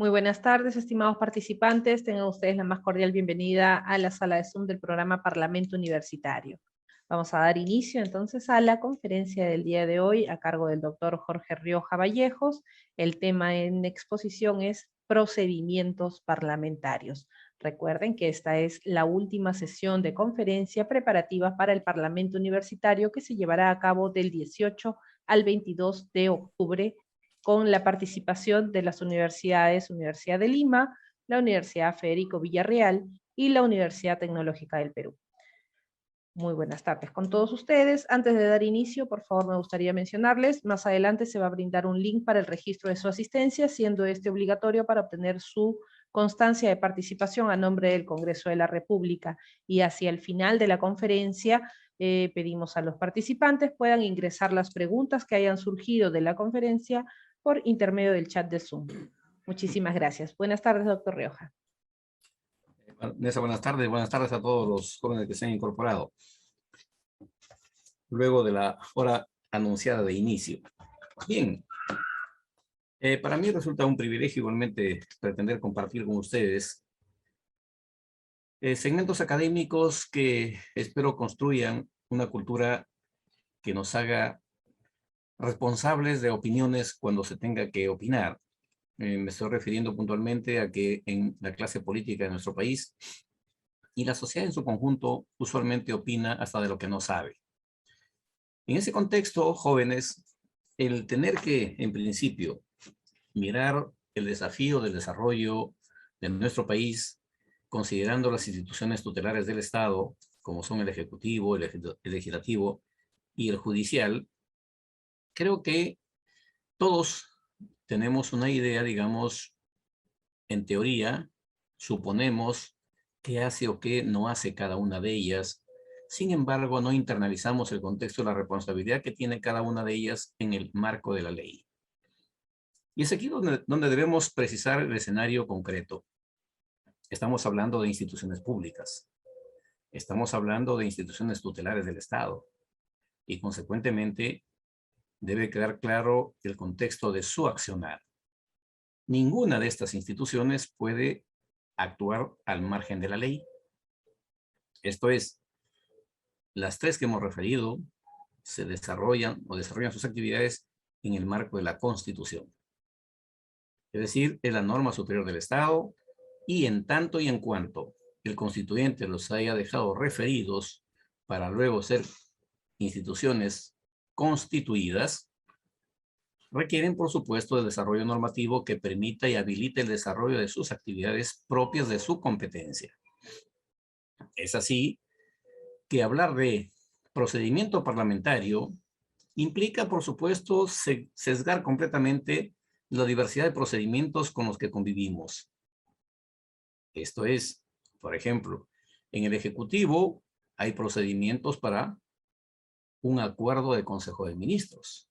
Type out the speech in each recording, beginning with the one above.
Muy buenas tardes, estimados participantes. Tengan ustedes la más cordial bienvenida a la sala de Zoom del programa Parlamento Universitario. Vamos a dar inicio entonces a la conferencia del día de hoy a cargo del doctor Jorge Rioja Vallejos. El tema en exposición es procedimientos parlamentarios. Recuerden que esta es la última sesión de conferencia preparativa para el Parlamento Universitario que se llevará a cabo del 18 al 22 de octubre con la participación de las universidades Universidad de Lima, la Universidad Federico Villarreal y la Universidad Tecnológica del Perú. Muy buenas tardes con todos ustedes. Antes de dar inicio, por favor, me gustaría mencionarles, más adelante se va a brindar un link para el registro de su asistencia, siendo este obligatorio para obtener su constancia de participación a nombre del Congreso de la República. Y hacia el final de la conferencia, pedimos a los participantes puedan ingresar las preguntas que hayan surgido de la conferencia por intermedio del chat de Zoom. Muchísimas gracias. Buenas tardes, doctor Rioja. Vanessa, buenas tardes a todos los jóvenes que se han incorporado. Luego de la hora anunciada de inicio. Bien, para mí resulta un privilegio igualmente pretender compartir con ustedes segmentos académicos que espero construyan una cultura que nos haga responsables de opiniones cuando se tenga que opinar. Me estoy refiriendo puntualmente a que en la clase política de nuestro país y la sociedad en su conjunto usualmente opina hasta de lo que no sabe. En ese contexto, jóvenes, el tener que, en principio, mirar el desafío del desarrollo de nuestro país, considerando las instituciones tutelares del Estado, como son el Ejecutivo, el Legislativo y el Judicial, creo que todos tenemos una idea, digamos, en teoría, suponemos qué hace o qué no hace cada una de ellas. Sin embargo, no internalizamos el contexto de la responsabilidad que tiene cada una de ellas en el marco de la ley. Y es aquí donde debemos precisar el escenario concreto. Estamos hablando de instituciones públicas. Estamos hablando de instituciones tutelares del Estado. Y consecuentemente, debe quedar claro el contexto de su accionar. Ninguna de estas instituciones puede actuar al margen de la ley. Esto es, las tres que hemos referido se desarrollan sus actividades en el marco de la Constitución. Es decir, es la norma superior del Estado y en tanto y en cuanto el constituyente los haya dejado referidos para luego ser instituciones constituidas, requieren, por supuesto, de desarrollo normativo que permita y habilite el desarrollo de sus actividades propias de su competencia. Es así que hablar de procedimiento parlamentario implica, por supuesto, sesgar completamente la diversidad de procedimientos con los que convivimos. Esto es, por ejemplo, en el Ejecutivo hay procedimientos para un acuerdo de Consejo de Ministros.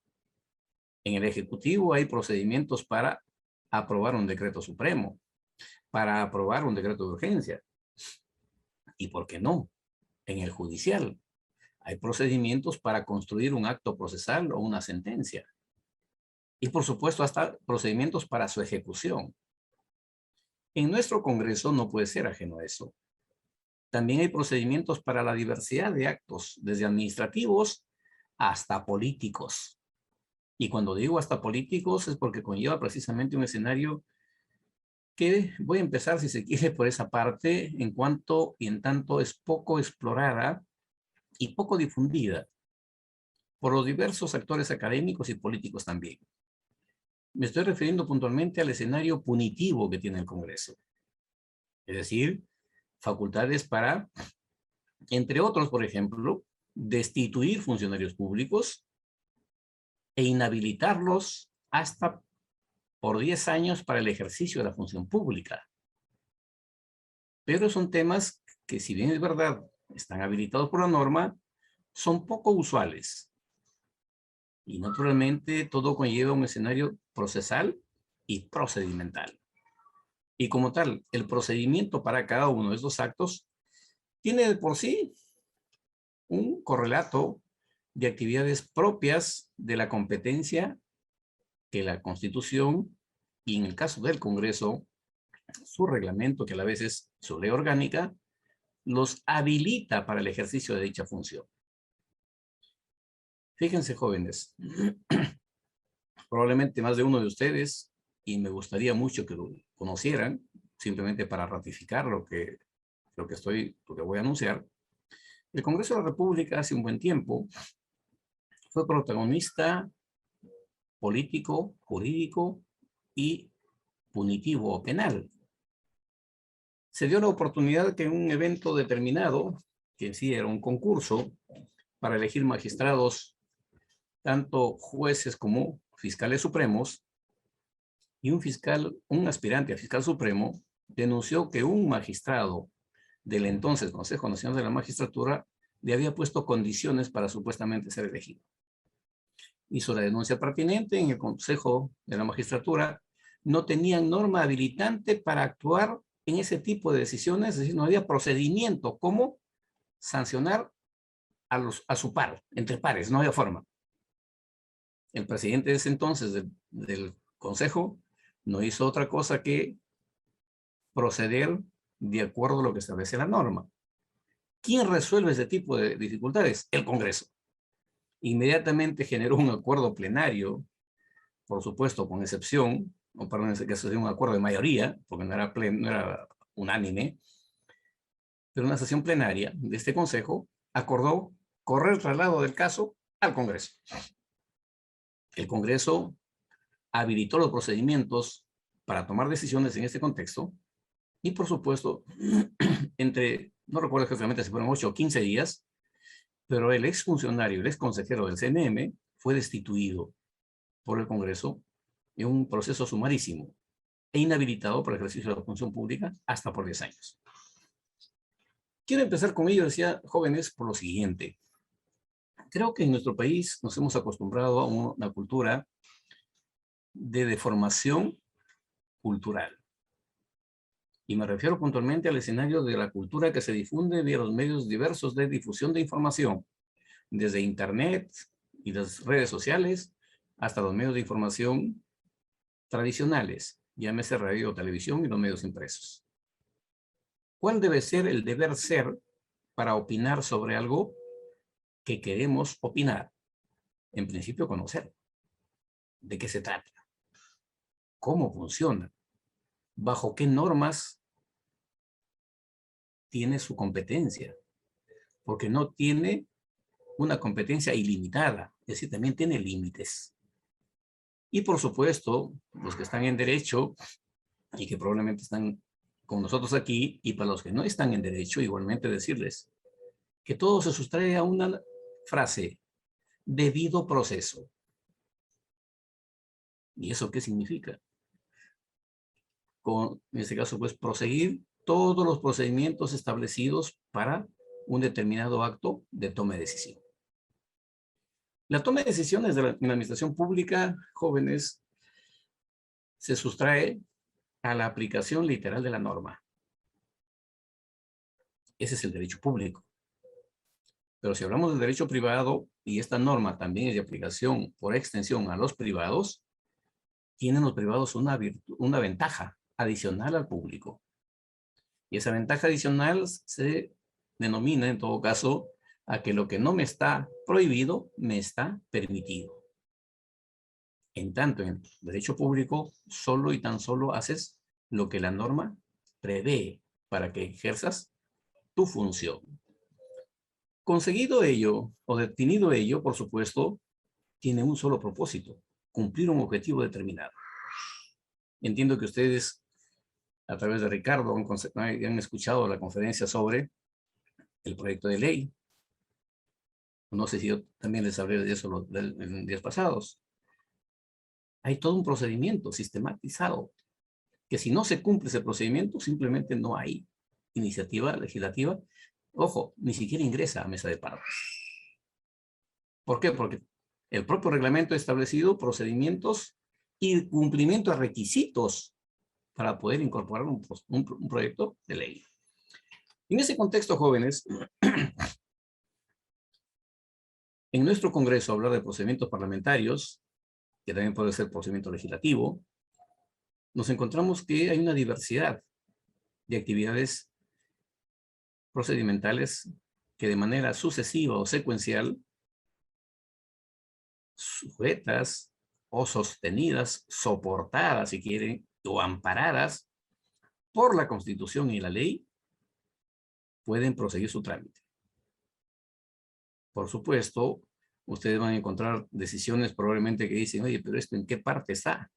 En el Ejecutivo hay procedimientos para aprobar un decreto supremo, para aprobar un decreto de urgencia. ¿Y por qué no? En el Judicial hay procedimientos para construir un acto procesal o una sentencia. Y por supuesto hasta procedimientos para su ejecución. En nuestro Congreso no puede ser ajeno a eso. También hay procedimientos para la diversidad de actos, desde administrativos hasta políticos. Y cuando digo hasta políticos es porque conlleva precisamente un escenario que voy a empezar, si se quiere, por esa parte, en cuanto y en tanto es poco explorada y poco difundida por los diversos actores académicos y políticos también. Me estoy refiriendo puntualmente al escenario punitivo que tiene el Congreso. Es decir, facultades para, entre otros, por ejemplo, destituir funcionarios públicos e inhabilitarlos hasta por 10 años para el ejercicio de la función pública. Pero son temas que, si bien es verdad, están habilitados por la norma, son poco usuales. Y naturalmente todo conlleva un escenario procesal y procedimental. Y como tal, el procedimiento para cada uno de estos actos tiene de por sí un correlato de actividades propias de la competencia que la Constitución Y en el caso del Congreso, su reglamento, que a la vez es su ley orgánica, los habilita para el ejercicio de dicha función. Fíjense, jóvenes, probablemente más de uno de ustedes, y me gustaría mucho que lo conocieran, simplemente para ratificar lo que voy a anunciar. El Congreso de la República hace un buen tiempo fue protagonista político, jurídico y punitivo o penal. Se dio la oportunidad que en un evento determinado, que en sí era un concurso para elegir magistrados, tanto jueces como fiscales supremos, y un aspirante a fiscal supremo, denunció que un magistrado del entonces Consejo Nacional de la Magistratura le había puesto condiciones para supuestamente ser elegido. Hizo la denuncia pertinente en el Consejo de la Magistratura. No tenían norma habilitante para actuar en ese tipo de decisiones, es decir, no había procedimiento como sancionar a su par, entre pares, no había forma. El presidente de ese entonces del Consejo no hizo otra cosa que proceder de acuerdo a lo que establece la norma. ¿Quién resuelve ese tipo de dificultades? El Congreso. Inmediatamente generó un acuerdo plenario, por supuesto, con excepción, o perdón, en ese caso un acuerdo de mayoría, porque no era unánime, pero una sesión plenaria de este Consejo acordó correr el traslado del caso al Congreso. El Congreso habilitó los procedimientos para tomar decisiones en este contexto y, por supuesto, no recuerdo exactamente si fueron 8 o 15 días, pero el exfuncionario, el exconsejero del CNM fue destituido por el Congreso en un proceso sumarísimo e inhabilitado para el ejercicio de la función pública hasta por 10 años. Quiero empezar con ello, decía, jóvenes, por lo siguiente. Creo que en nuestro país nos hemos acostumbrado a una cultura de deformación cultural. Y me refiero puntualmente al escenario de la cultura que se difunde vía los medios diversos de difusión de información, desde Internet y las redes sociales hasta los medios de información tradicionales, llámese radio o televisión y los medios impresos. ¿Cuál debe ser el deber ser para opinar sobre algo que queremos opinar? En principio, conocer de qué se trata, cómo funciona, bajo qué normas tiene su competencia, porque no tiene una competencia ilimitada, es decir, también tiene límites. Y por supuesto, los que están en derecho y que probablemente están con nosotros aquí, y para los que no están en derecho, igualmente decirles que todo se sustrae a una frase: debido proceso. ¿Y eso qué significa? En este caso, pues, proseguir todos los procedimientos establecidos para un determinado acto de toma de decisión. La toma de decisiones en la administración pública, jóvenes, se sustrae a la aplicación literal de la norma. Ese es el derecho público. Pero si hablamos del derecho privado, y esta norma también es de aplicación por extensión a los privados, tienen los privados una ventaja adicional al público. Y esa ventaja adicional se denomina, en todo caso, a que lo que no me está prohibido, me está permitido. En tanto, en derecho público, solo y tan solo haces lo que la norma prevé para que ejerzas tu función. Conseguido ello, o detenido ello, por supuesto, tiene un solo propósito: cumplir un objetivo determinado. Entiendo que ustedes, a través de Ricardo, han escuchado la conferencia sobre el proyecto de ley. No sé si yo también les hablé de eso en días pasados. Hay todo un procedimiento sistematizado, que si no se cumple ese procedimiento, simplemente no hay iniciativa legislativa. Ojo, ni siquiera ingresa a mesa de partes. ¿Por qué? Porque el propio reglamento ha establecido procedimientos y cumplimiento de requisitos para poder incorporar un proyecto de ley. En ese contexto, jóvenes, en nuestro Congreso hablar de procedimientos parlamentarios, que también puede ser procedimiento legislativo, nos encontramos que hay una diversidad de actividades procedimentales que de manera sucesiva o secuencial, sujetas o sostenidas, soportadas, si quieren, o amparadas por la Constitución y la ley, pueden proseguir su trámite. Por supuesto, ustedes van a encontrar decisiones probablemente que dicen, oye, pero ¿esto en qué parte está?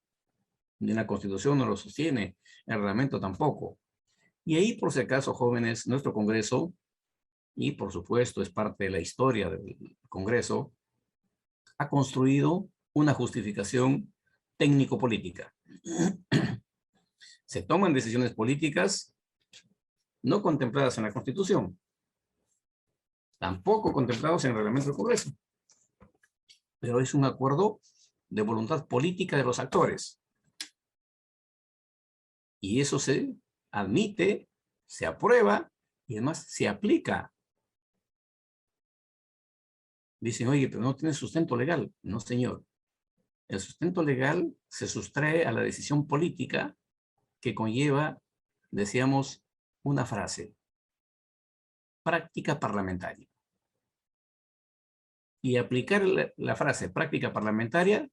Ni la Constitución no lo sostiene, el reglamento tampoco. Y ahí, por si acaso, jóvenes, nuestro Congreso, y por supuesto es parte de la historia del Congreso, ha construido una justificación técnico-política. Se toman decisiones políticas no contempladas en la Constitución, tampoco contemplados en el reglamento del Congreso, pero es un acuerdo de voluntad política de los actores. Y eso se admite, se aprueba y además se aplica. Dicen, oye, pero no tiene sustento legal. No, señor. El sustento legal se sustrae a la decisión política que conlleva, decíamos, una frase. Práctica parlamentaria. Y aplicar la frase práctica parlamentaria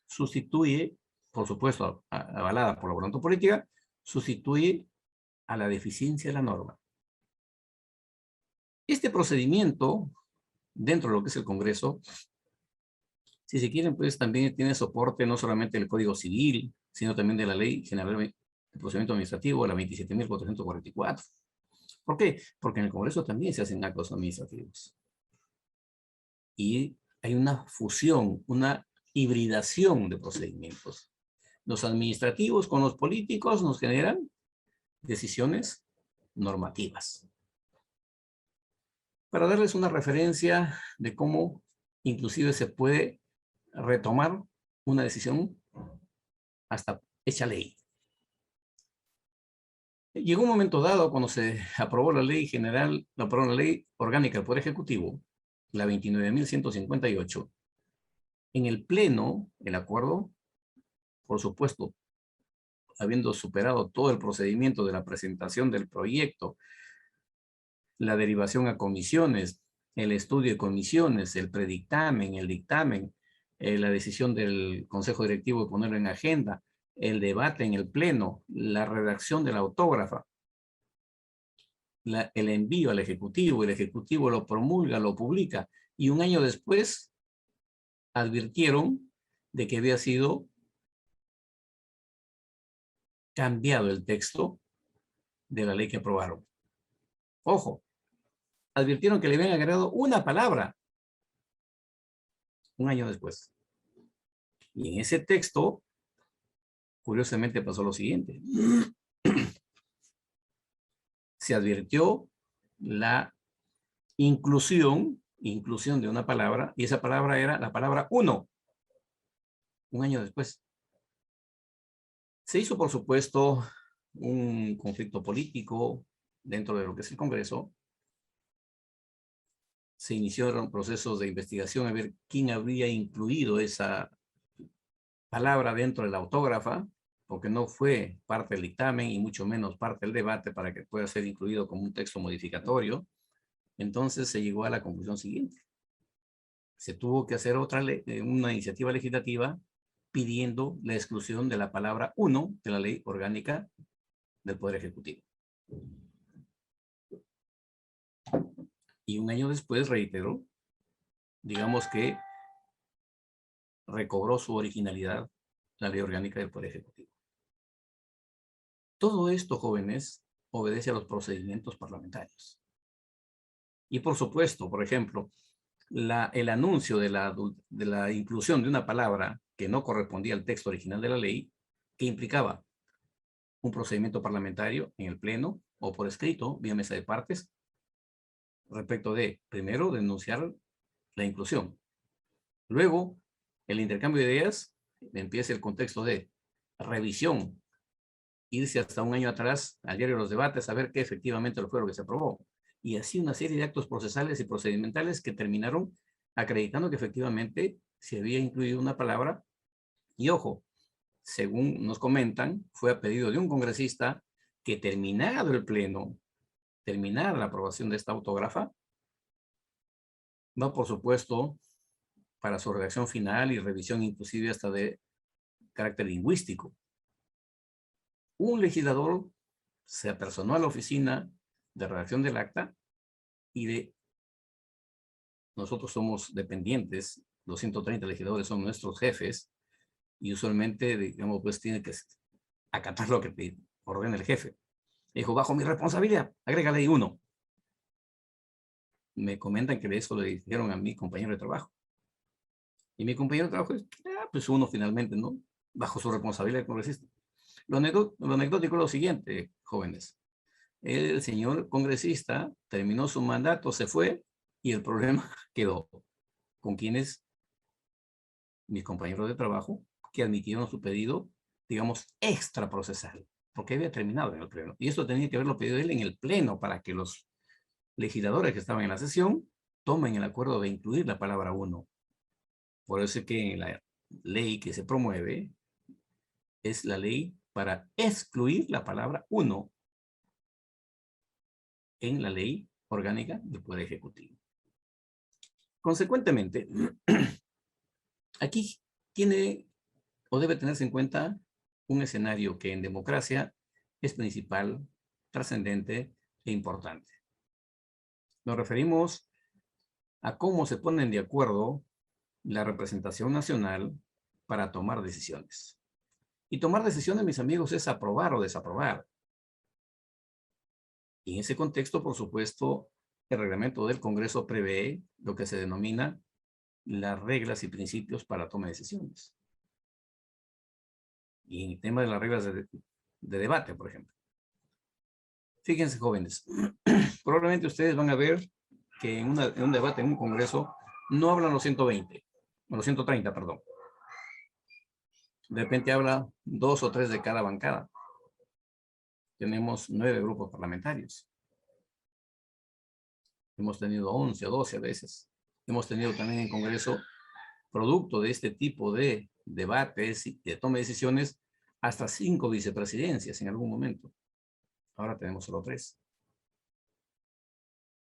sustituye, por supuesto, avalada por la voluntad política, sustituye a la deficiencia de la norma. Este procedimiento, dentro de lo que es el Congreso, si se quieren, pues también tiene soporte no solamente del Código Civil, sino también de la Ley General de Procedimiento Administrativo, la 27.444. ¿Por qué? Porque en el Congreso también se hacen actos administrativos. Y hay una fusión, una hibridación de procedimientos. Los administrativos con los políticos nos generan decisiones normativas. Para darles una referencia de cómo inclusive se puede retomar una decisión hasta hecha ley. Llegó un momento dado cuando se aprobó la ley general, aprobó la ley orgánica del Poder Ejecutivo, la 29.158, en el Pleno, el acuerdo, por supuesto, habiendo superado todo el procedimiento de la presentación del proyecto, la derivación a comisiones, el estudio de comisiones, el predictamen, el dictamen, la decisión del Consejo Directivo de ponerlo en agenda, el debate en el Pleno, la redacción de la autógrafa, el envío al Ejecutivo, el Ejecutivo lo promulga, lo publica, y un año después advirtieron de que había sido cambiado el texto de la ley que aprobaron. Ojo, advirtieron que le habían agregado una palabra un año después. Y en ese texto, curiosamente pasó lo siguiente. Se advirtió la inclusión de una palabra, y esa palabra era la palabra uno, un año después. Se hizo, por supuesto, un conflicto político dentro de lo que es el Congreso. Se iniciaron procesos de investigación a ver quién habría incluido esa palabra dentro de la autógrafa, porque no fue parte del dictamen y mucho menos parte del debate para que pueda ser incluido como un texto modificatorio. Entonces se llegó a la conclusión siguiente. Se tuvo que hacer una iniciativa legislativa pidiendo la exclusión de la palabra uno de la ley orgánica del Poder Ejecutivo. Y un año después, reiteró, digamos que recobró su originalidad la ley orgánica del Poder Ejecutivo. Todo esto, jóvenes, obedece a los procedimientos parlamentarios. Y por supuesto, por ejemplo, el anuncio de la inclusión de una palabra que no correspondía al texto original de la ley, que implicaba un procedimiento parlamentario en el Pleno o por escrito, vía mesa de partes, respecto de, primero, denunciar la inclusión. Luego, el intercambio de ideas, empieza el contexto de revisión, irse hasta un año atrás al diario de los debates a ver qué efectivamente fue lo que se aprobó. Y así una serie de actos procesales y procedimentales que terminaron acreditando que efectivamente se había incluido una palabra. Y ojo, según nos comentan, fue a pedido de un congresista que terminado el pleno, terminada la aprobación de esta autógrafa, va por supuesto para su redacción final y revisión inclusive hasta de carácter lingüístico. Un legislador se apersonó a la oficina de redacción del acta y nosotros somos dependientes, los 130 legisladores son nuestros jefes y usualmente, digamos, pues tiene que acatar lo que te ordena el jefe. Dijo, bajo mi responsabilidad, agrégale ahí 1. Me comentan que eso le dijeron a mi compañero de trabajo. Y mi compañero de trabajo es, pues 1 finalmente, ¿no? Bajo su responsabilidad de congresista. Lo anecdótico es lo siguiente, jóvenes. El señor congresista terminó su mandato, se fue y el problema quedó con quienes, mis compañeros de trabajo, que admitieron su pedido, digamos, extra procesal, porque había terminado en el pleno. Y esto tenía que haberlo pedido él en el pleno para que los legisladores que estaban en la sesión tomen el acuerdo de incluir la palabra 1. Por eso es que en la ley que se promueve es la ley para excluir la palabra 1 en la ley orgánica del Poder Ejecutivo. Consecuentemente, aquí tiene o debe tenerse en cuenta un escenario que en democracia es principal, trascendente e importante. Nos referimos a cómo se ponen de acuerdo la representación nacional para tomar decisiones. Y tomar decisiones, mis amigos, es aprobar o desaprobar. Y en ese contexto, por supuesto, el reglamento del Congreso prevé lo que se denomina las reglas y principios para toma de decisiones. Y en el tema de las reglas de debate, por ejemplo. Fíjense, jóvenes, probablemente ustedes van a ver que en un debate, en un congreso, no hablan los 120, o los 130, perdón. De repente habla 2 o 3 de cada bancada. Tenemos 9 grupos parlamentarios. Hemos tenido 11 o 12 a veces. Hemos tenido también en Congreso, producto de este tipo de debates y de toma de decisiones, hasta 5 vicepresidencias en algún momento. Ahora tenemos solo 3.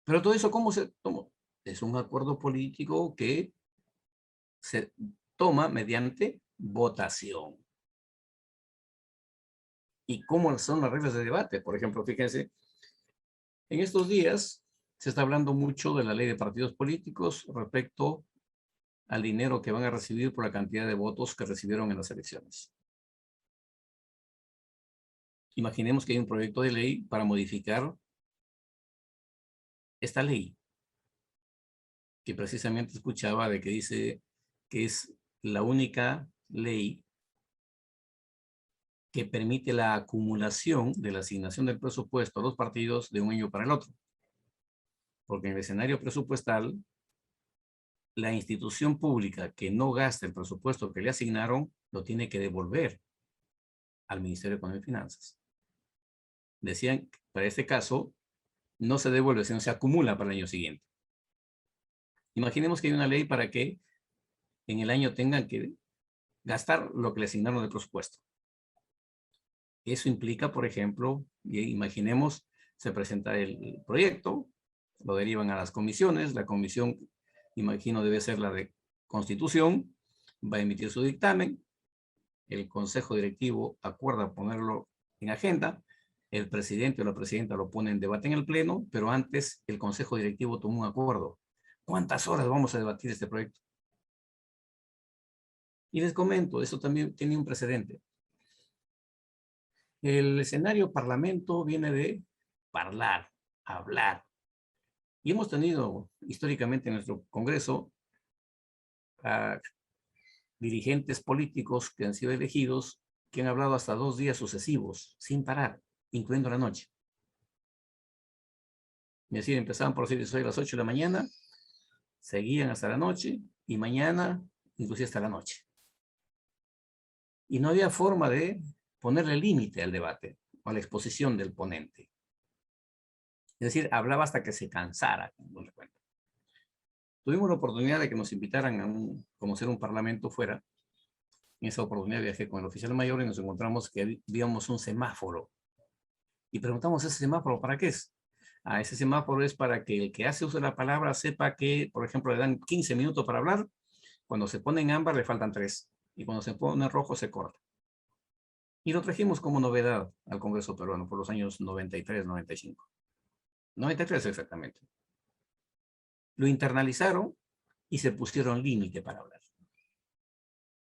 Pero todo eso, ¿cómo se tomó? Es un acuerdo político que se toma mediante votación. ¿Y cómo son las reglas de debate? Por ejemplo, fíjense, en estos días se está hablando mucho de la ley de partidos políticos respecto al dinero que van a recibir por la cantidad de votos que recibieron en las elecciones. Imaginemos que hay un proyecto de ley para modificar esta ley, que precisamente escuchaba de que dice que es la única ley que permite la acumulación de la asignación del presupuesto a los partidos de un año para el otro. Porque en el escenario presupuestal, la institución pública que no gasta el presupuesto que le asignaron, lo tiene que devolver al Ministerio de Economía y Finanzas. Decían que para este caso, no se devuelve, sino se acumula para el año siguiente. Imaginemos que hay una ley para que en el año tengan que gastar lo que le asignaron del presupuesto. Eso implica, por ejemplo, imaginemos, se presenta el proyecto, lo derivan a las comisiones, la comisión, imagino, debe ser la de Constitución, va a emitir su dictamen, el Consejo Directivo acuerda ponerlo en agenda, el presidente o la presidenta lo pone en debate en el Pleno, pero antes el Consejo Directivo tomó un acuerdo. ¿Cuántas horas vamos a debatir este proyecto? Y les comento, eso también tiene un precedente. El escenario parlamento viene de hablar. Y hemos tenido históricamente en nuestro Congreso a dirigentes políticos que han sido elegidos, que han hablado hasta 2 días sucesivos, sin parar, incluyendo la noche. Es decir, empezaban por decir, soy a las 8 de la mañana, seguían hasta la noche, y mañana, inclusive hasta la noche. Y no había forma de ponerle límite al debate o a la exposición del ponente. Es decir, hablaba hasta que se cansara. Tuvimos la oportunidad de que nos invitaran a conocer un parlamento fuera, En esa oportunidad viajé con el oficial mayor y nos encontramos que habíamos un semáforo. Y preguntamos, ¿ese semáforo para qué es? Ese semáforo es para que el que hace uso de la palabra sepa que, por ejemplo, le dan 15 minutos para hablar. Cuando se pone en ámbar le faltan 3. Y cuando se pone en rojo se corta. Y lo trajimos como novedad al Congreso peruano por los años 93, 95. 93 exactamente. Lo internalizaron y se pusieron límite para hablar.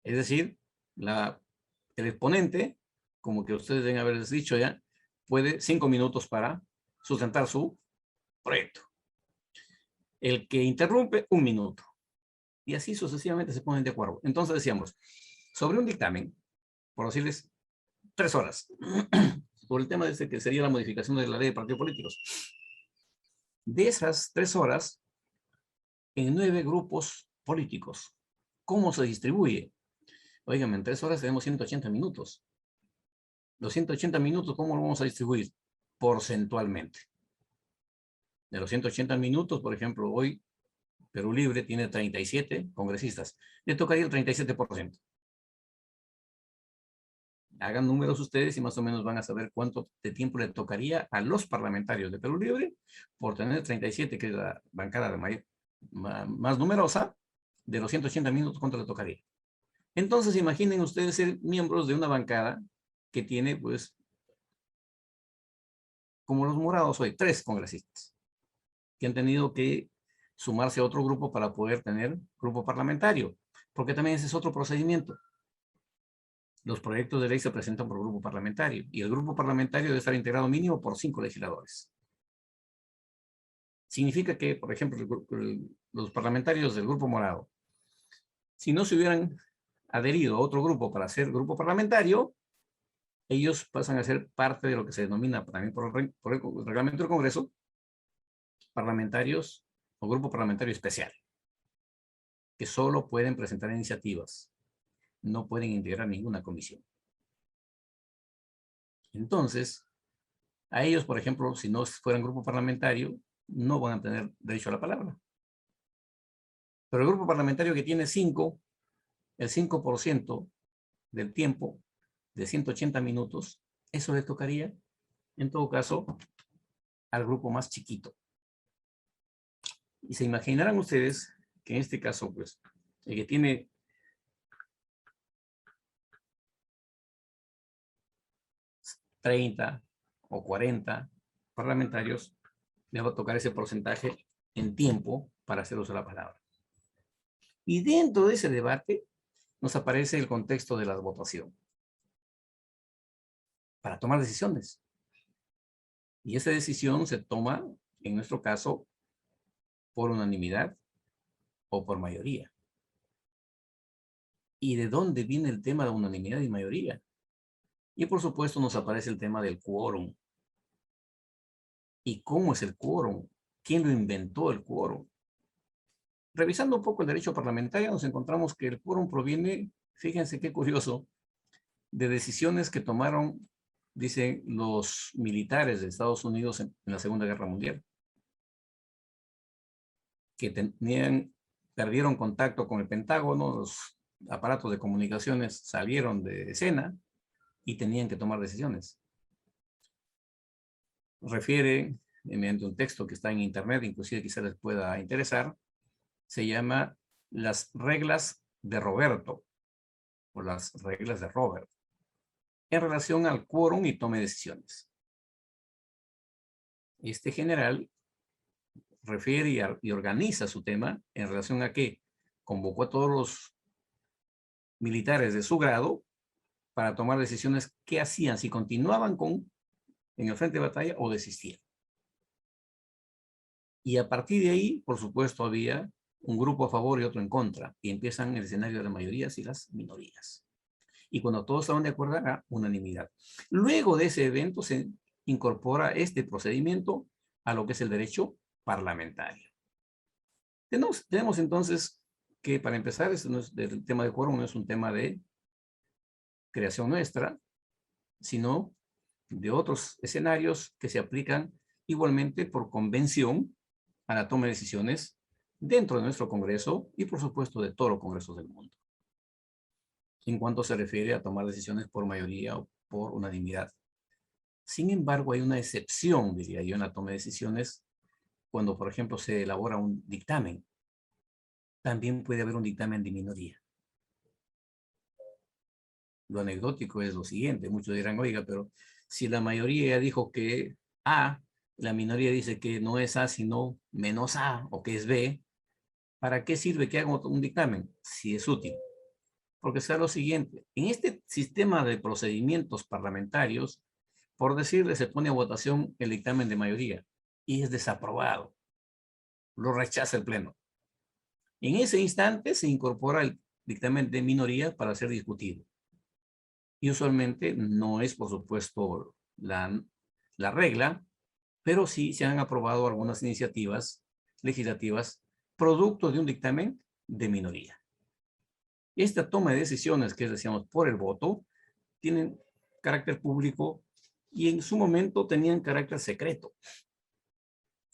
Es decir, el exponente, como que ustedes deben haber dicho ya, puede 5 minutos para sustentar su proyecto. El que interrumpe, 1 minuto. Y así sucesivamente se ponen de acuerdo. Entonces decíamos, sobre un dictamen, por decirles 3 horas, por el tema de este que sería la modificación de la ley de partidos políticos. De esas 3 horas, en 9 grupos políticos. ¿Cómo se distribuye? Oigan, en 3 horas tenemos 180 minutos. Los 180 minutos, ¿cómo lo vamos a distribuir? Porcentualmente. De los 180 minutos, por ejemplo, hoy Perú Libre tiene 37 congresistas. Le tocaría el 37%. Hagan números ustedes y más o menos van a saber cuánto de tiempo le tocaría a los parlamentarios de Perú Libre por tener 37, que es la bancada más numerosa, de los 180 minutos, ¿cuánto le tocaría? Entonces, imaginen ustedes ser miembros de una bancada que tiene, pues, como los morados hoy, 3 congresistas que han tenido que sumarse a otro grupo para poder tener grupo parlamentario, porque también ese es otro procedimiento. Los proyectos de ley se presentan por grupo parlamentario y el grupo parlamentario debe estar integrado mínimo por 5 legisladores. Significa que, por ejemplo, los parlamentarios del grupo morado, si no se hubieran adherido a otro grupo para ser grupo parlamentario, ellos pasan a ser parte de lo que se denomina también por el reglamento del Congreso, parlamentarios o grupo parlamentario especial, que solo pueden presentar iniciativas, no pueden integrar ninguna comisión. Entonces, a ellos, por ejemplo, si no fueran grupo parlamentario, no van a tener derecho a la palabra. Pero el grupo parlamentario que tiene 5, el 5% del tiempo de 180 minutos, eso le tocaría, en todo caso, al grupo más chiquito. Y se imaginarán ustedes que en este caso, pues, el que tiene 30 o 40 parlamentarios, les va a tocar ese porcentaje en tiempo para hacer uso de la palabra. Y dentro de ese debate nos aparece el contexto de la votación para tomar decisiones. Y esa decisión se toma, en nuestro caso, por unanimidad o por mayoría. ¿Y de dónde viene el tema de unanimidad y mayoría? Y por supuesto nos aparece el tema del quórum. ¿Y cómo es el quórum? ¿Quién lo inventó el quórum? Revisando un poco el derecho parlamentario, nos encontramos que el quórum proviene, fíjense qué curioso, de decisiones que tomaron, dicen, los militares de Estados Unidos en la Segunda Guerra Mundial, que perdieron contacto con el Pentágono, los aparatos de comunicaciones salieron de escena y tenían que tomar decisiones. Refiere, mediante un texto que está en internet, inclusive quizás les pueda interesar, se llama las reglas de Roberto, o las reglas de Robert, en relación al quórum y tome de decisiones. Este general refiere y organiza su tema en relación a que convocó a todos los militares de su grado para tomar decisiones qué hacían, si continuaban en el frente de batalla o desistían. Y a partir de ahí, por supuesto, había un grupo a favor y otro en contra, y empiezan el escenario de las mayorías y las minorías. Y cuando todos estaban de acuerdo, era unanimidad. Luego de ese evento se incorpora este procedimiento a lo que es el derecho parlamentario. Tenemos entonces que, para empezar, el tema de quórum no es un tema de creación nuestra, sino de otros escenarios que se aplican igualmente por convención a la toma de decisiones dentro de nuestro Congreso y, por supuesto, de todos los congresos del mundo. en cuanto se refiere a tomar decisiones por mayoría o por unanimidad. Sin embargo, hay una excepción, diría yo, en la toma de decisiones cuando, por ejemplo, se elabora un dictamen. También puede haber un dictamen de minoría. Lo anecdótico es lo siguiente, muchos dirán, oiga, pero si la mayoría dijo que A, la minoría dice que no es A, sino menos A, o que es B, ¿para qué sirve que haga un dictamen? Si es útil. Porque sea lo siguiente, en este sistema de procedimientos parlamentarios, por decirle, se pone a votación el dictamen de mayoría y es desaprobado. Lo rechaza el Pleno. En ese instante se incorpora el dictamen de minoría para ser discutido. Y usualmente no es, por supuesto, la regla, pero sí se han aprobado algunas iniciativas legislativas producto de un dictamen de minoría. Esta toma de decisiones, que decíamos por el voto, tienen carácter público y en su momento tenían carácter secreto.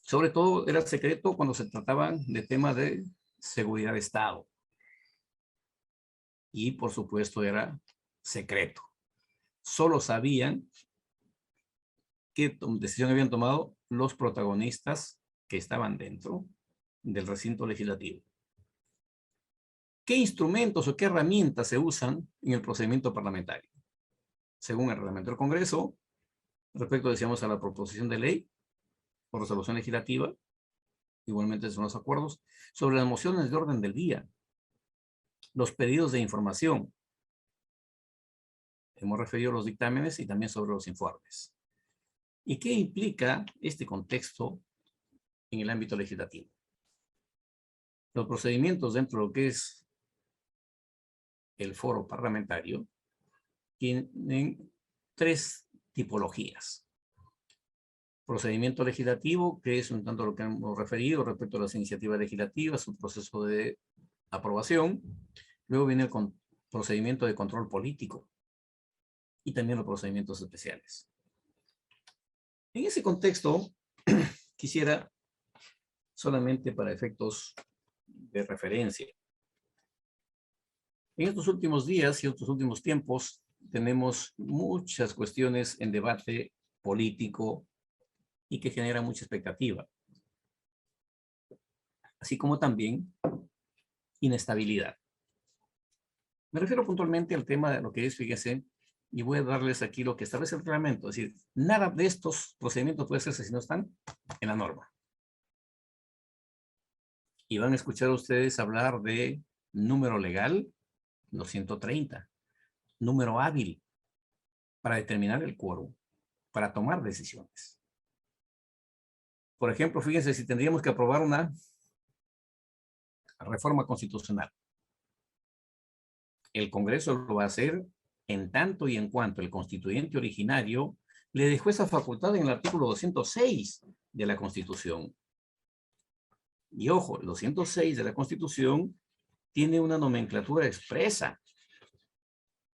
Sobre todo era secreto cuando se trataban de temas de seguridad de Estado. Y por supuesto era secreto. Solo sabían qué decisión habían tomado los protagonistas que estaban dentro del recinto legislativo. ¿Qué instrumentos o qué herramientas se usan en el procedimiento parlamentario? Según el reglamento del Congreso, respecto, decíamos, a la proposición de ley o resolución legislativa, igualmente son los acuerdos, sobre las mociones de orden del día, los pedidos de información, hemos referido a los dictámenes y también sobre los informes. ¿Y qué implica este contexto en el ámbito legislativo? Los procedimientos dentro de lo que es el foro parlamentario tienen tres tipologías. Procedimiento legislativo, que es un tanto lo que hemos referido respecto a las iniciativas legislativas, su proceso de aprobación. Luego viene el procedimiento de control político y también los procedimientos especiales. En ese contexto, quisiera, solamente para efectos de referencia, en estos últimos días y estos últimos tiempos tenemos muchas cuestiones en debate político y que generan mucha expectativa, así como también inestabilidad. Me refiero puntualmente al tema de lo que es, fíjense, y voy a darles aquí lo que establece el reglamento, es decir, nada de estos procedimientos puede hacerse si no están en la norma. Y van a escuchar ustedes hablar de número legal, los 130, número hábil para determinar el quórum, para tomar decisiones. Por ejemplo, fíjense, si tendríamos que aprobar una reforma constitucional, el Congreso lo va a hacer en tanto y en cuanto el constituyente originario le dejó esa facultad en el artículo 206 de la Constitución. Y ojo, el 206 de la Constitución tiene una nomenclatura expresa,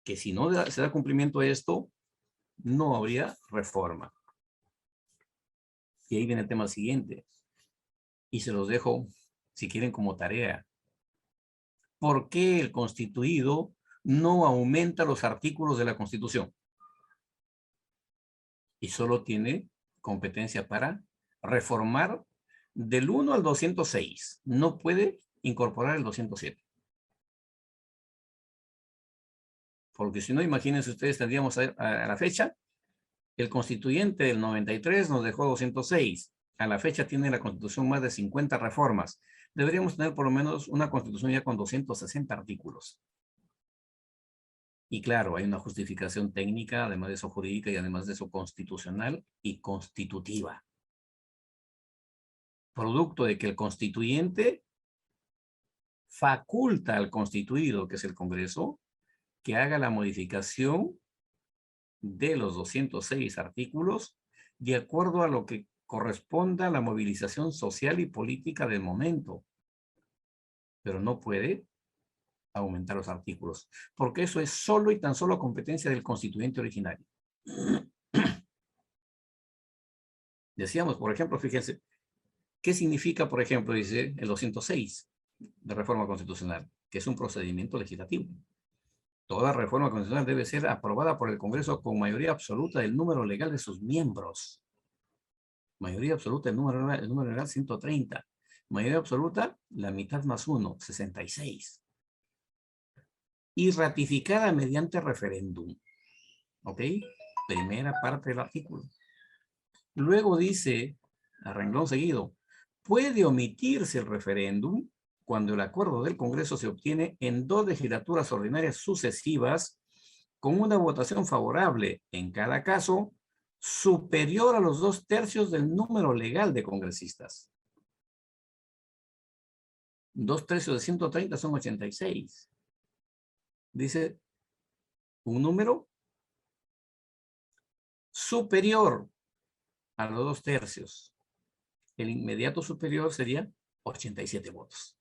que si no se da cumplimiento a esto, no habría reforma. Y ahí viene el tema siguiente, y se los dejo, si quieren, como tarea. ¿Por qué el constituido no aumenta los artículos de la Constitución? Y solo tiene competencia para reformar del 1 al 206. No puede incorporar el 207. Porque si no, imagínense ustedes, tendríamos a la fecha, el constituyente del 93 nos dejó 206. A la fecha tiene la Constitución más de 50 reformas. Deberíamos tener por lo menos una Constitución ya con 260 artículos. Y claro, hay una justificación técnica, además de eso jurídica y además de eso constitucional y constitutiva. Producto de que el constituyente faculta al constituido, que es el Congreso, que haga la modificación de los 206 artículos de acuerdo a lo que corresponda a la movilización social y política del momento. Pero no puede aumentar los artículos, porque eso es solo y tan solo competencia del constituyente originario. Decíamos, por ejemplo, fíjense, ¿qué significa, por ejemplo, dice el 206 de reforma constitucional? Que es un procedimiento legislativo. Toda reforma constitucional debe ser aprobada por el Congreso con mayoría absoluta del número legal de sus miembros. Mayoría absoluta del número legal 130. Mayoría absoluta, la mitad más 1, 66. Y ratificada mediante referéndum. ¿Ok? Primera parte del artículo. Luego dice, a renglón seguido, puede omitirse el referéndum cuando el acuerdo del Congreso se obtiene en 2 legislaturas ordinarias sucesivas con una votación favorable en cada caso superior a los 2/3 del número legal de congresistas. 2/3 de 130 son 86. Dice un número superior a los 2/3. El inmediato superior sería 87 votos.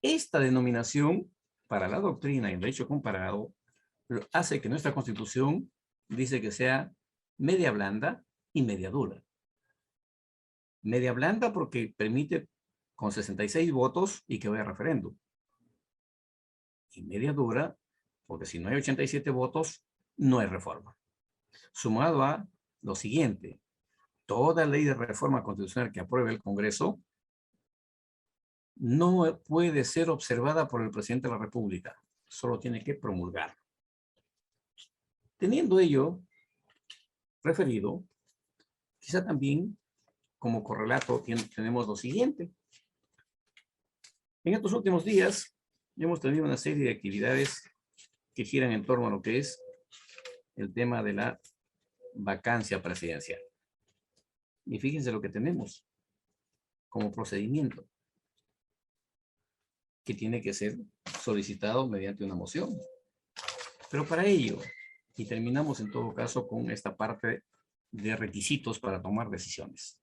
Esta denominación para la doctrina y el derecho comparado hace que nuestra Constitución dice que sea media blanda y media dura. Media blanda porque permite con 66 votos y que vaya a referéndum. Y media dura porque si no hay 87 votos, no hay reforma. Sumado a lo siguiente, toda ley de reforma constitucional que apruebe el Congreso no puede ser observada por el presidente de la República. Solo tiene que promulgar. Teniendo ello referido, quizá también como correlato tenemos lo siguiente. En estos últimos días hemos tenido una serie de actividades que giran en torno a lo que es el tema de la vacancia presidencial. Y fíjense lo que tenemos como procedimiento, que tiene que ser solicitado mediante una moción. Pero para ello, y terminamos en todo caso con esta parte de requisitos para tomar decisiones.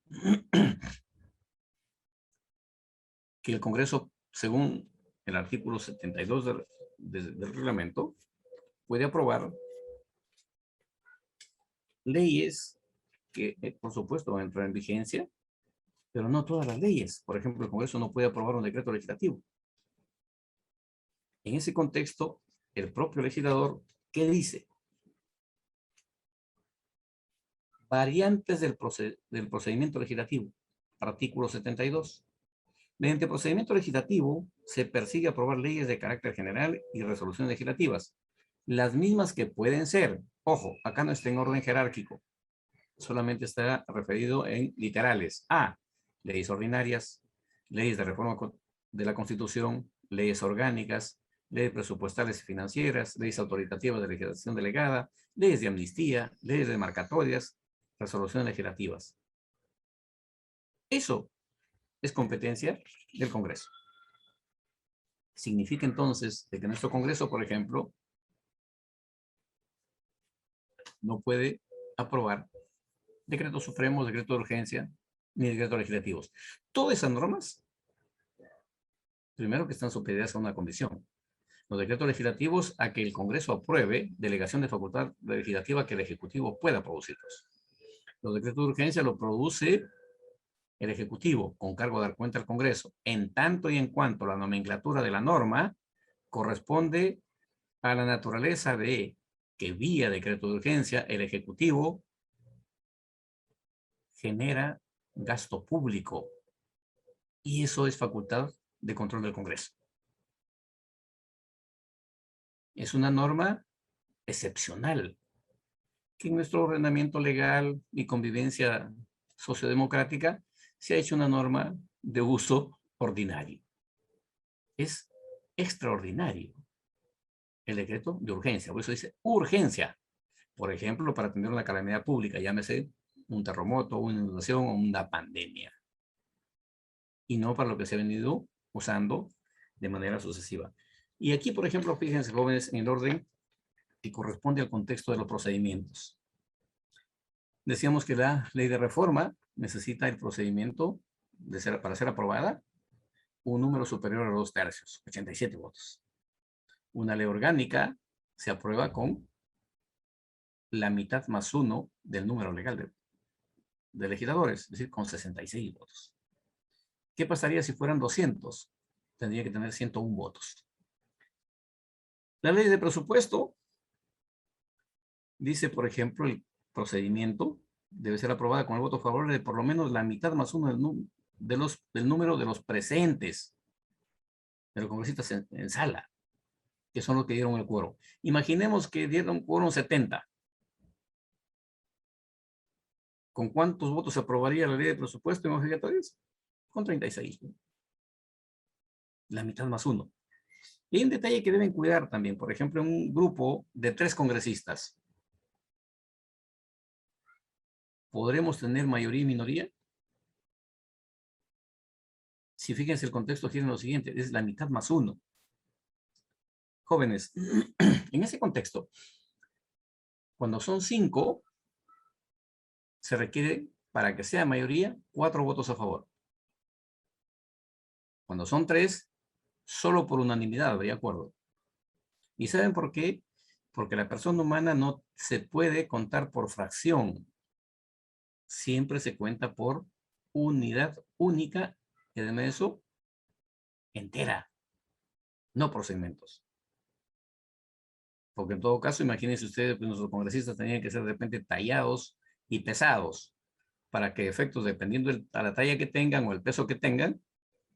Que el Congreso, según el artículo 72 del reglamento, puede aprobar leyes que, por supuesto, van a entrar en vigencia, pero no todas las leyes. Por ejemplo, el Congreso no puede aprobar un decreto legislativo. En ese contexto, el propio legislador, ¿qué dice? Variantes del procedimiento legislativo. Artículo 72. Mediante procedimiento legislativo se persigue aprobar leyes de carácter general y resoluciones legislativas. Las mismas que pueden ser, ojo, acá no está en orden jerárquico, solamente está referido en literales. A, leyes ordinarias, leyes de reforma de la Constitución, leyes orgánicas, leyes presupuestales y financieras, leyes autoritativas de legislación delegada, leyes de amnistía, leyes demarcatorias, resoluciones legislativas. Eso es competencia del Congreso. Significa entonces de que nuestro Congreso, por ejemplo, no puede aprobar decretos supremos, decretos de urgencia, ni decretos legislativos. Todas esas normas, primero que están supeditadas a una condición. Los decretos legislativos a que el Congreso apruebe delegación de facultad legislativa que el Ejecutivo pueda producirlos. Los decretos de urgencia lo produce el Ejecutivo con cargo de dar cuenta al Congreso, en tanto y en cuanto la nomenclatura de la norma corresponde a la naturaleza de que vía decreto de urgencia el Ejecutivo genera gasto público y eso es facultad de control del Congreso. Es una norma excepcional que en nuestro ordenamiento legal y convivencia sociodemocrática se ha hecho una norma de uso ordinario. Es extraordinario el decreto de urgencia, por eso dice urgencia. Por ejemplo, para atender una calamidad pública, llámese un terremoto, una inundación o una pandemia. Y no para lo que se ha venido usando de manera sucesiva. Y aquí, por ejemplo, fíjense, jóvenes, en el orden que corresponde al contexto de los procedimientos. Decíamos que la ley de reforma necesita el procedimiento para ser aprobada un número superior a los 2/3, 87 votos. Una ley orgánica se aprueba con la mitad más 1 del número legal de legisladores, es decir, con 66 votos. ¿Qué pasaría si fueran 200? Tendría que tener 101 votos. La ley de presupuesto dice, por ejemplo, el procedimiento debe ser aprobada con el voto favorable de por lo menos la mitad más uno del número de los presentes, de los congresistas en sala, que son los que dieron el quórum. Imaginemos que dieron quórum 70. ¿Con cuántos votos se aprobaría la ley de presupuesto en obligatorios? Con 36. La mitad más uno. Y hay un detalle que deben cuidar también. Por ejemplo, en un grupo de 3 congresistas, ¿podremos tener mayoría y minoría? Si fíjense, el contexto tiene lo siguiente, es la mitad más uno. Jóvenes, en ese contexto, cuando son 5, se requiere, para que sea mayoría, 4 votos a favor. Cuando son 3, solo por unanimidad, ¿de acuerdo? ¿Y saben por qué? Porque la persona humana no se puede contar por fracción. Siempre se cuenta por unidad única, y además de eso, entera, no por segmentos. Porque en todo caso, imagínense ustedes, pues nuestros congresistas tenían que ser de repente tallados y pesados para que efectos, dependiendo a la talla que tengan o el peso que tengan,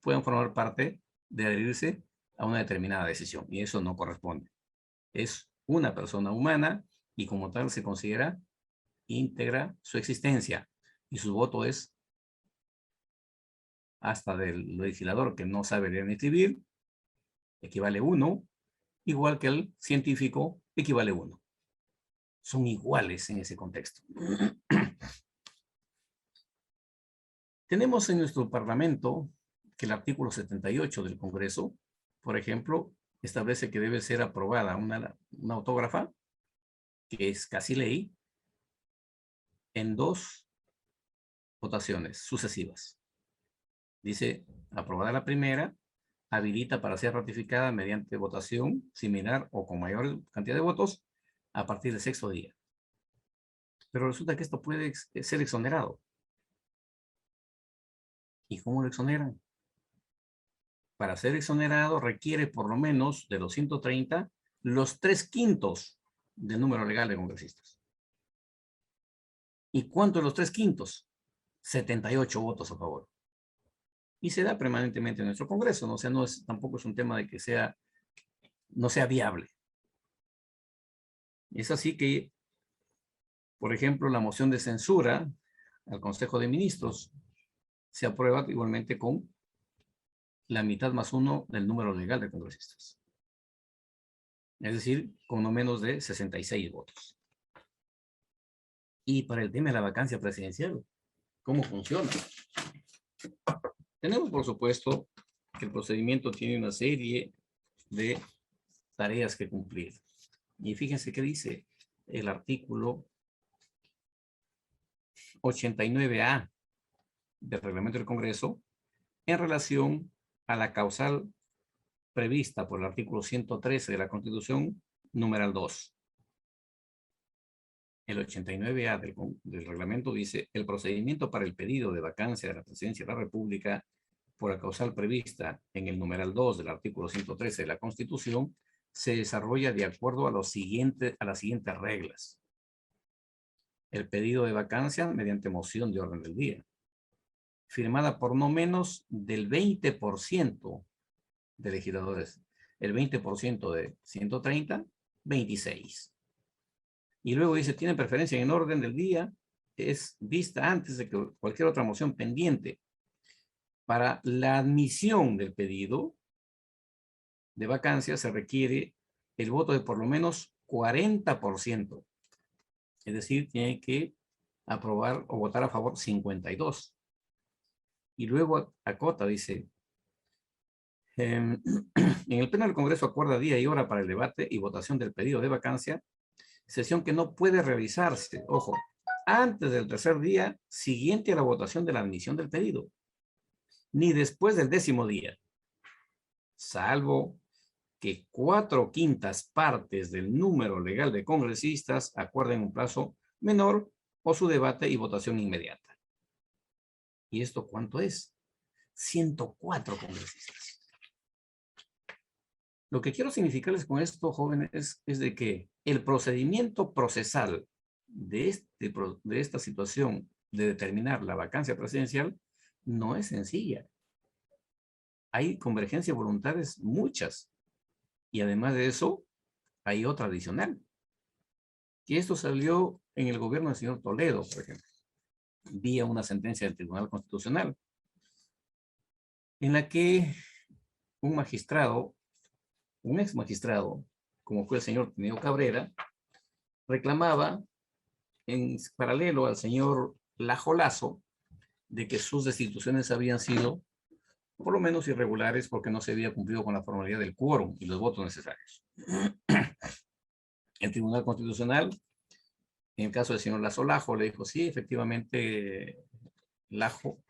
puedan formar parte de adherirse a una determinada decisión. Y eso no corresponde. Es una persona humana y como tal se considera íntegra su existencia. Y su voto es hasta del legislador que no sabe leer ni escribir, equivale 1, igual que el científico equivale 1. Son iguales en ese contexto. Tenemos en nuestro Parlamento que el artículo 78 del Congreso, por ejemplo, establece que debe ser aprobada una autógrafa, que es casi ley, en 2 votaciones sucesivas. Dice, aprobada la primera, habilita para ser ratificada mediante votación similar o con mayor cantidad de votos a partir del 6º día. Pero resulta que esto puede ser exonerado. ¿Y cómo lo exoneran? Para ser exonerado requiere por lo menos de los 130 los 3/5 del número legal de congresistas. ¿Y cuánto de los 3/5? 78 votos a favor. Y se da permanentemente en nuestro Congreso, ¿no? O sea, tampoco es un tema de que no sea viable. Es así que, por ejemplo, la moción de censura al Consejo de Ministros se aprueba igualmente con la mitad más 1 del número legal de congresistas. Es decir, con no menos de 66 votos. Y para el tema de la vacancia presidencial, ¿cómo funciona? Tenemos, por supuesto, que el procedimiento tiene una serie de tareas que cumplir. Y fíjense qué dice el artículo 89A del reglamento del Congreso en relación a la causal prevista por el artículo 113 de la Constitución, numeral 2. El 89A del reglamento dice, el procedimiento para el pedido de vacancia de la presidencia de la República por la causal prevista en el numeral 2 del artículo 113 de la Constitución se desarrolla de acuerdo a las siguientes reglas. El pedido de vacancia mediante moción de orden del día, firmada por no menos del 20% de legisladores. El 20% de 130, 26. Y luego dice, tiene preferencia en orden del día, es vista antes de que cualquier otra moción pendiente. Para la admisión del pedido de vacancia se requiere el voto de por lo menos 40%. Es decir, tiene que aprobar o votar a favor 52. Y luego acota, dice, en el Pleno del Congreso acuerda día y hora para el debate y votación del pedido de vacancia, sesión que no puede realizarse, ojo, antes del 3er día siguiente a la votación de la admisión del pedido, ni después del 10º día, salvo que 4/5 partes del número legal de congresistas acuerden un plazo menor o su debate y votación inmediata. ¿Y esto cuánto es? 104 congresistas. Lo que quiero significarles con esto, jóvenes, es de que el procedimiento procesal de esta situación de determinar la vacancia presidencial no es sencilla. Hay convergencia de voluntades muchas. Y además de eso, hay otra adicional. Que esto salió en el gobierno del señor Toledo, por ejemplo, vía una sentencia del Tribunal Constitucional, en la que un magistrado, un ex magistrado, como fue el señor Tineo Cabrera, reclamaba en paralelo al señor Lajo Lazo de que sus destituciones habían sido por lo menos irregulares porque no se había cumplido con la formalidad del quórum y los votos necesarios. El Tribunal Constitucional, en el caso del señor Lazo Lajo, le dijo, sí, efectivamente, Lajo,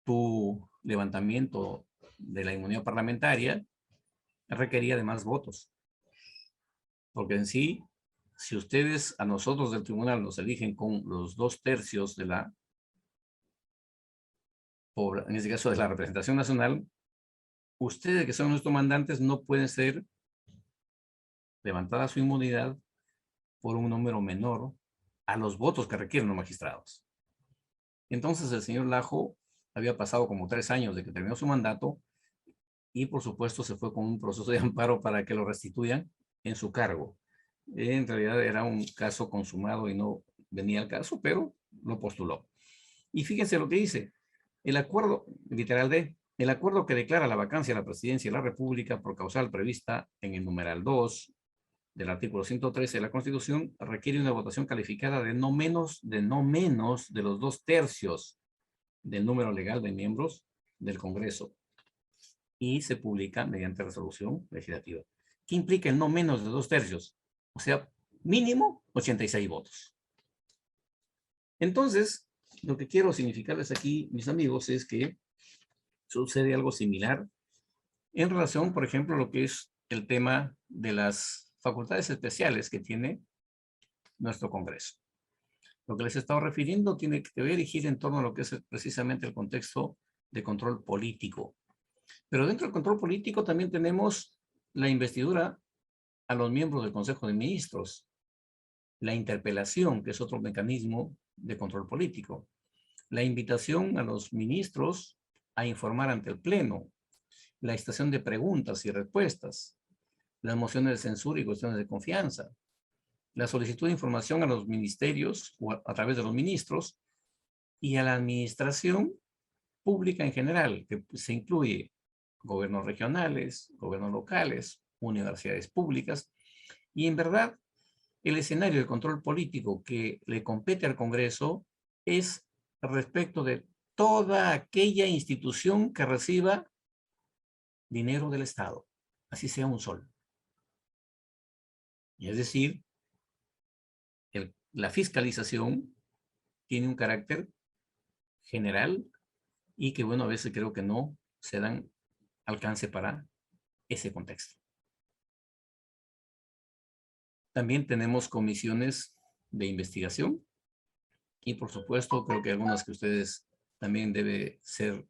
tu levantamiento de la inmunidad parlamentaria requería de más votos. Porque en sí, si ustedes a nosotros del tribunal nos eligen con los 2/3 de la, en este caso de la representación nacional, ustedes que son nuestros mandantes no pueden ser levantada su inmunidad por un número menor a los votos que requieren los magistrados. Entonces el señor Lajo había pasado como 3 años de que terminó su mandato y por supuesto se fue con un proceso de amparo para que lo restituyan en su cargo. En realidad era un caso consumado y no venía al caso, pero lo postuló. Y fíjense lo que dice, el acuerdo, literal D, el acuerdo que declara la vacancia de la presidencia de la República por causal prevista en el numeral 2 del artículo 113 de la Constitución requiere una votación calificada de no menos de los 2/3 del número legal de miembros del Congreso y se publica mediante resolución legislativa. ¿Qué implica el no menos de 2/3? O sea, mínimo 86 votos. Entonces, lo que quiero significarles aquí, mis amigos, es que sucede algo similar en relación, por ejemplo, a lo que es el tema de las facultades especiales que tiene nuestro Congreso. Lo que les he estado refiriendo tiene que ver y gira en torno a lo que es precisamente el contexto de control político. Pero dentro del control político también tenemos la investidura a los miembros del Consejo de Ministros, la interpelación, que es otro mecanismo de control político, la invitación a los ministros a informar ante el Pleno, la estación de preguntas y respuestas, las mociones de censura y cuestiones de confianza, la solicitud de información a los ministerios o a través de los ministros y a la administración pública en general, que se incluye gobiernos regionales, gobiernos locales, universidades públicas, y en verdad el escenario de control político que le compete al Congreso es respecto de toda aquella institución que reciba dinero del Estado, así sea un sol. Y es decir, la fiscalización tiene un carácter general y que, bueno, a veces creo que no se dan alcance para ese contexto. También tenemos comisiones de investigación y, por supuesto, creo que algunas que ustedes también deben ser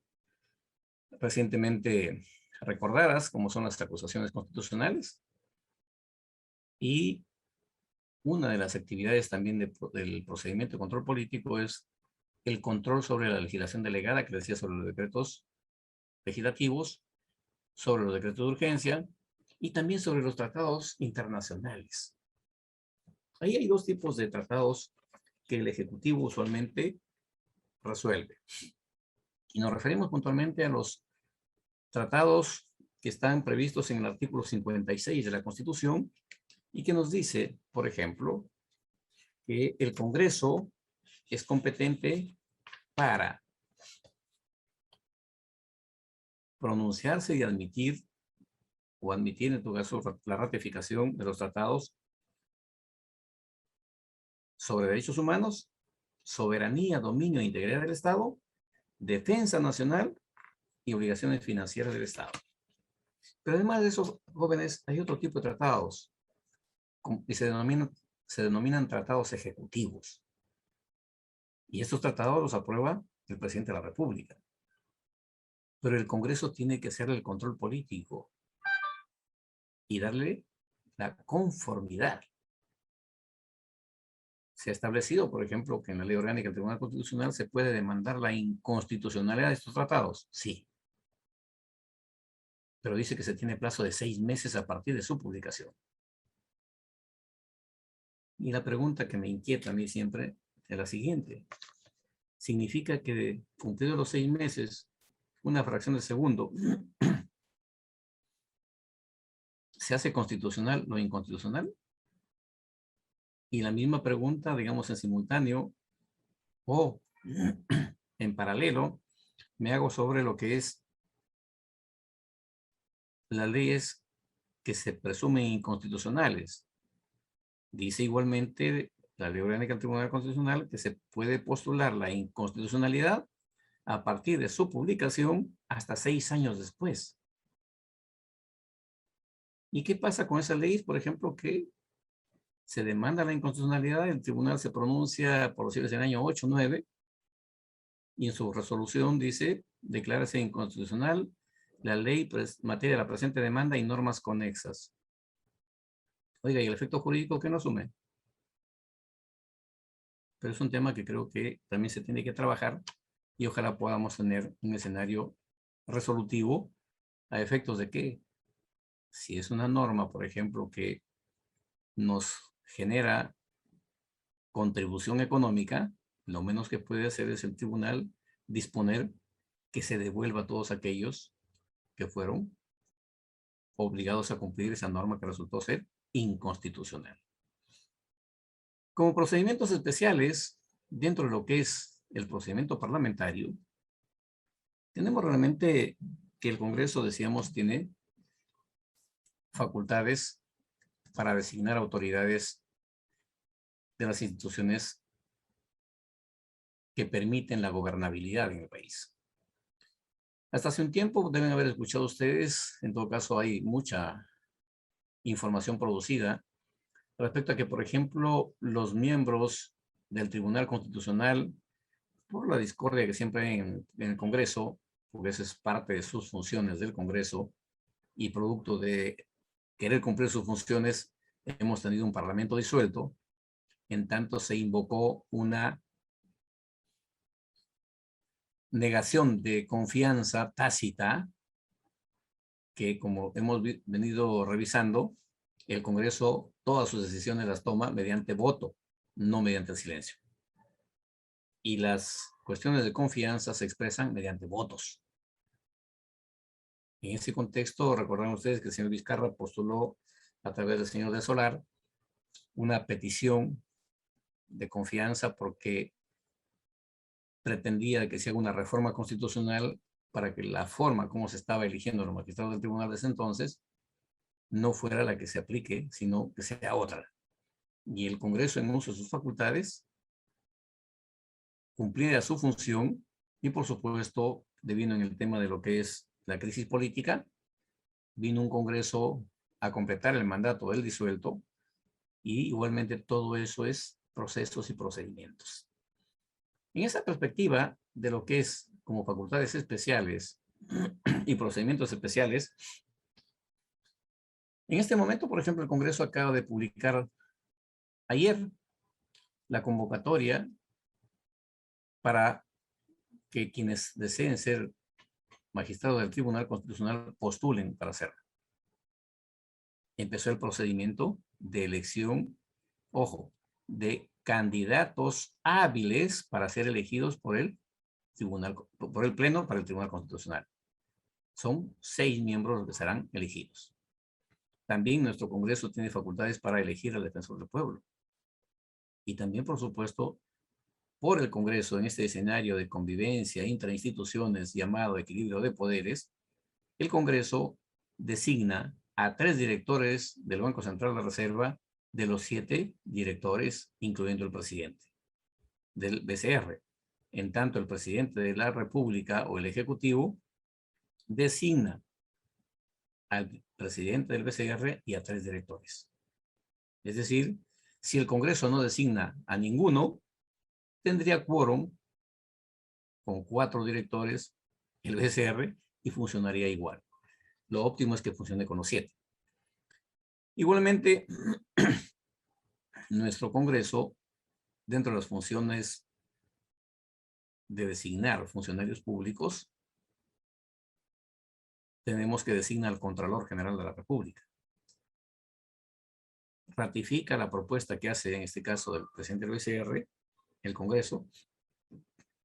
recientemente recordadas, como son las acusaciones constitucionales. Y una de las actividades también del procedimiento de control político es el control sobre la legislación delegada, que decía sobre los decretos legislativos, sobre los decretos de urgencia y también sobre los tratados internacionales. Ahí hay 2 tipos de tratados que el Ejecutivo usualmente resuelve. Y nos referimos puntualmente a los tratados que están previstos en el artículo 56 de la Constitución y que nos dice, por ejemplo, que el Congreso es competente para pronunciarse y admitir, o admitir en tu caso la ratificación de los tratados sobre derechos humanos, soberanía, dominio e integridad del Estado, defensa nacional y obligaciones financieras del Estado. Pero además de esos jóvenes, hay otro tipo de tratados y se denominan tratados ejecutivos. Y estos tratados los aprueba el presidente de la República. Pero el Congreso tiene que hacer el control político y darle la conformidad. Se ha establecido, por ejemplo, que en la Ley Orgánica del Tribunal Constitucional se puede demandar la inconstitucionalidad de estos tratados. Sí. Pero dice que se tiene plazo de 6 meses a partir de su publicación. Y la pregunta que me inquieta a mí siempre es la siguiente. ¿Significa que cumplidos los 6 meses, una fracción de segundo, se hace constitucional lo inconstitucional? Y la misma pregunta, digamos, en simultáneo o en paralelo, me hago sobre lo que es las leyes que se presumen inconstitucionales. Dice igualmente la Ley Orgánica del Tribunal Constitucional que se puede postular la inconstitucionalidad a partir de su publicación hasta 6 años después. ¿Y qué pasa con esas leyes? Por ejemplo, que se demanda la inconstitucionalidad, el tribunal se pronuncia, por decirlo así, en el año 8 o 9, y en su resolución dice, declárase inconstitucional la ley materia de la presente demanda y normas conexas. Oiga, ¿y el efecto jurídico qué no asume? Pero es un tema que creo que también se tiene que trabajar y ojalá podamos tener un escenario resolutivo a efectos de que si es una norma, por ejemplo, que nos genera contribución económica, lo menos que puede hacer es el tribunal disponer que se devuelva a todos aquellos que fueron obligados a cumplir esa norma que resultó ser inconstitucional. Como procedimientos especiales, dentro de lo que es el procedimiento parlamentario, tenemos realmente que el Congreso, decíamos, tiene facultades para designar autoridades de las instituciones que permiten la gobernabilidad en el país. Hasta hace un tiempo deben haber escuchado ustedes, en todo caso hay mucha información producida respecto a que, por ejemplo, los miembros del Tribunal Constitucional, por la discordia que siempre hay en el Congreso, porque esa es parte de sus funciones del Congreso, y producto de querer cumplir sus funciones, hemos tenido un parlamento disuelto, en tanto se invocó una negación de confianza tácita, que como hemos venido revisando, el Congreso todas sus decisiones las toma mediante voto, no mediante el silencio. Y las cuestiones de confianza se expresan mediante votos. En ese contexto, recordarán ustedes que el señor Vizcarra postuló a través del señor de Solar una petición de confianza porque pretendía que se haga una reforma constitucional para que la forma como se estaba eligiendo los magistrados del tribunal de ese entonces no fuera la que se aplique, sino que sea otra. Y el Congreso, en uso de sus facultades, cumpliera su función y, por supuesto, debido en el tema de lo que es la crisis política, vino un Congreso a completar el mandato del disuelto y igualmente todo eso es procesos y procedimientos. En esa perspectiva de lo que es como facultades especiales y procedimientos especiales, en este momento, por ejemplo, el Congreso acaba de publicar ayer la convocatoria para que quienes deseen ser magistrados del Tribunal Constitucional postulen para hacerlo. Empezó el procedimiento de elección, ojo, de candidatos hábiles para ser elegidos por el Tribunal, por el Pleno para el Tribunal Constitucional. Son 6 miembros los que serán elegidos. También nuestro Congreso tiene facultades para elegir al defensor del pueblo. Y también, por supuesto, por el Congreso en este escenario de convivencia intrainstituciones llamado equilibrio de poderes, el Congreso designa a 3 directores del Banco Central de Reserva de los 7 directores, incluyendo el presidente del BCR. En tanto, el presidente de la República o el Ejecutivo designa al presidente del BCR y a 3 directores. Es decir, si el Congreso no designa a ninguno, tendría quórum con 4 directores el BCR y funcionaría igual. Lo óptimo es que funcione con los 7. Igualmente, nuestro Congreso, dentro de las funciones de designar funcionarios públicos, tenemos que designar al Contralor General de la República. Ratifica la propuesta que hace, en este caso, del presidente del BCR, el Congreso,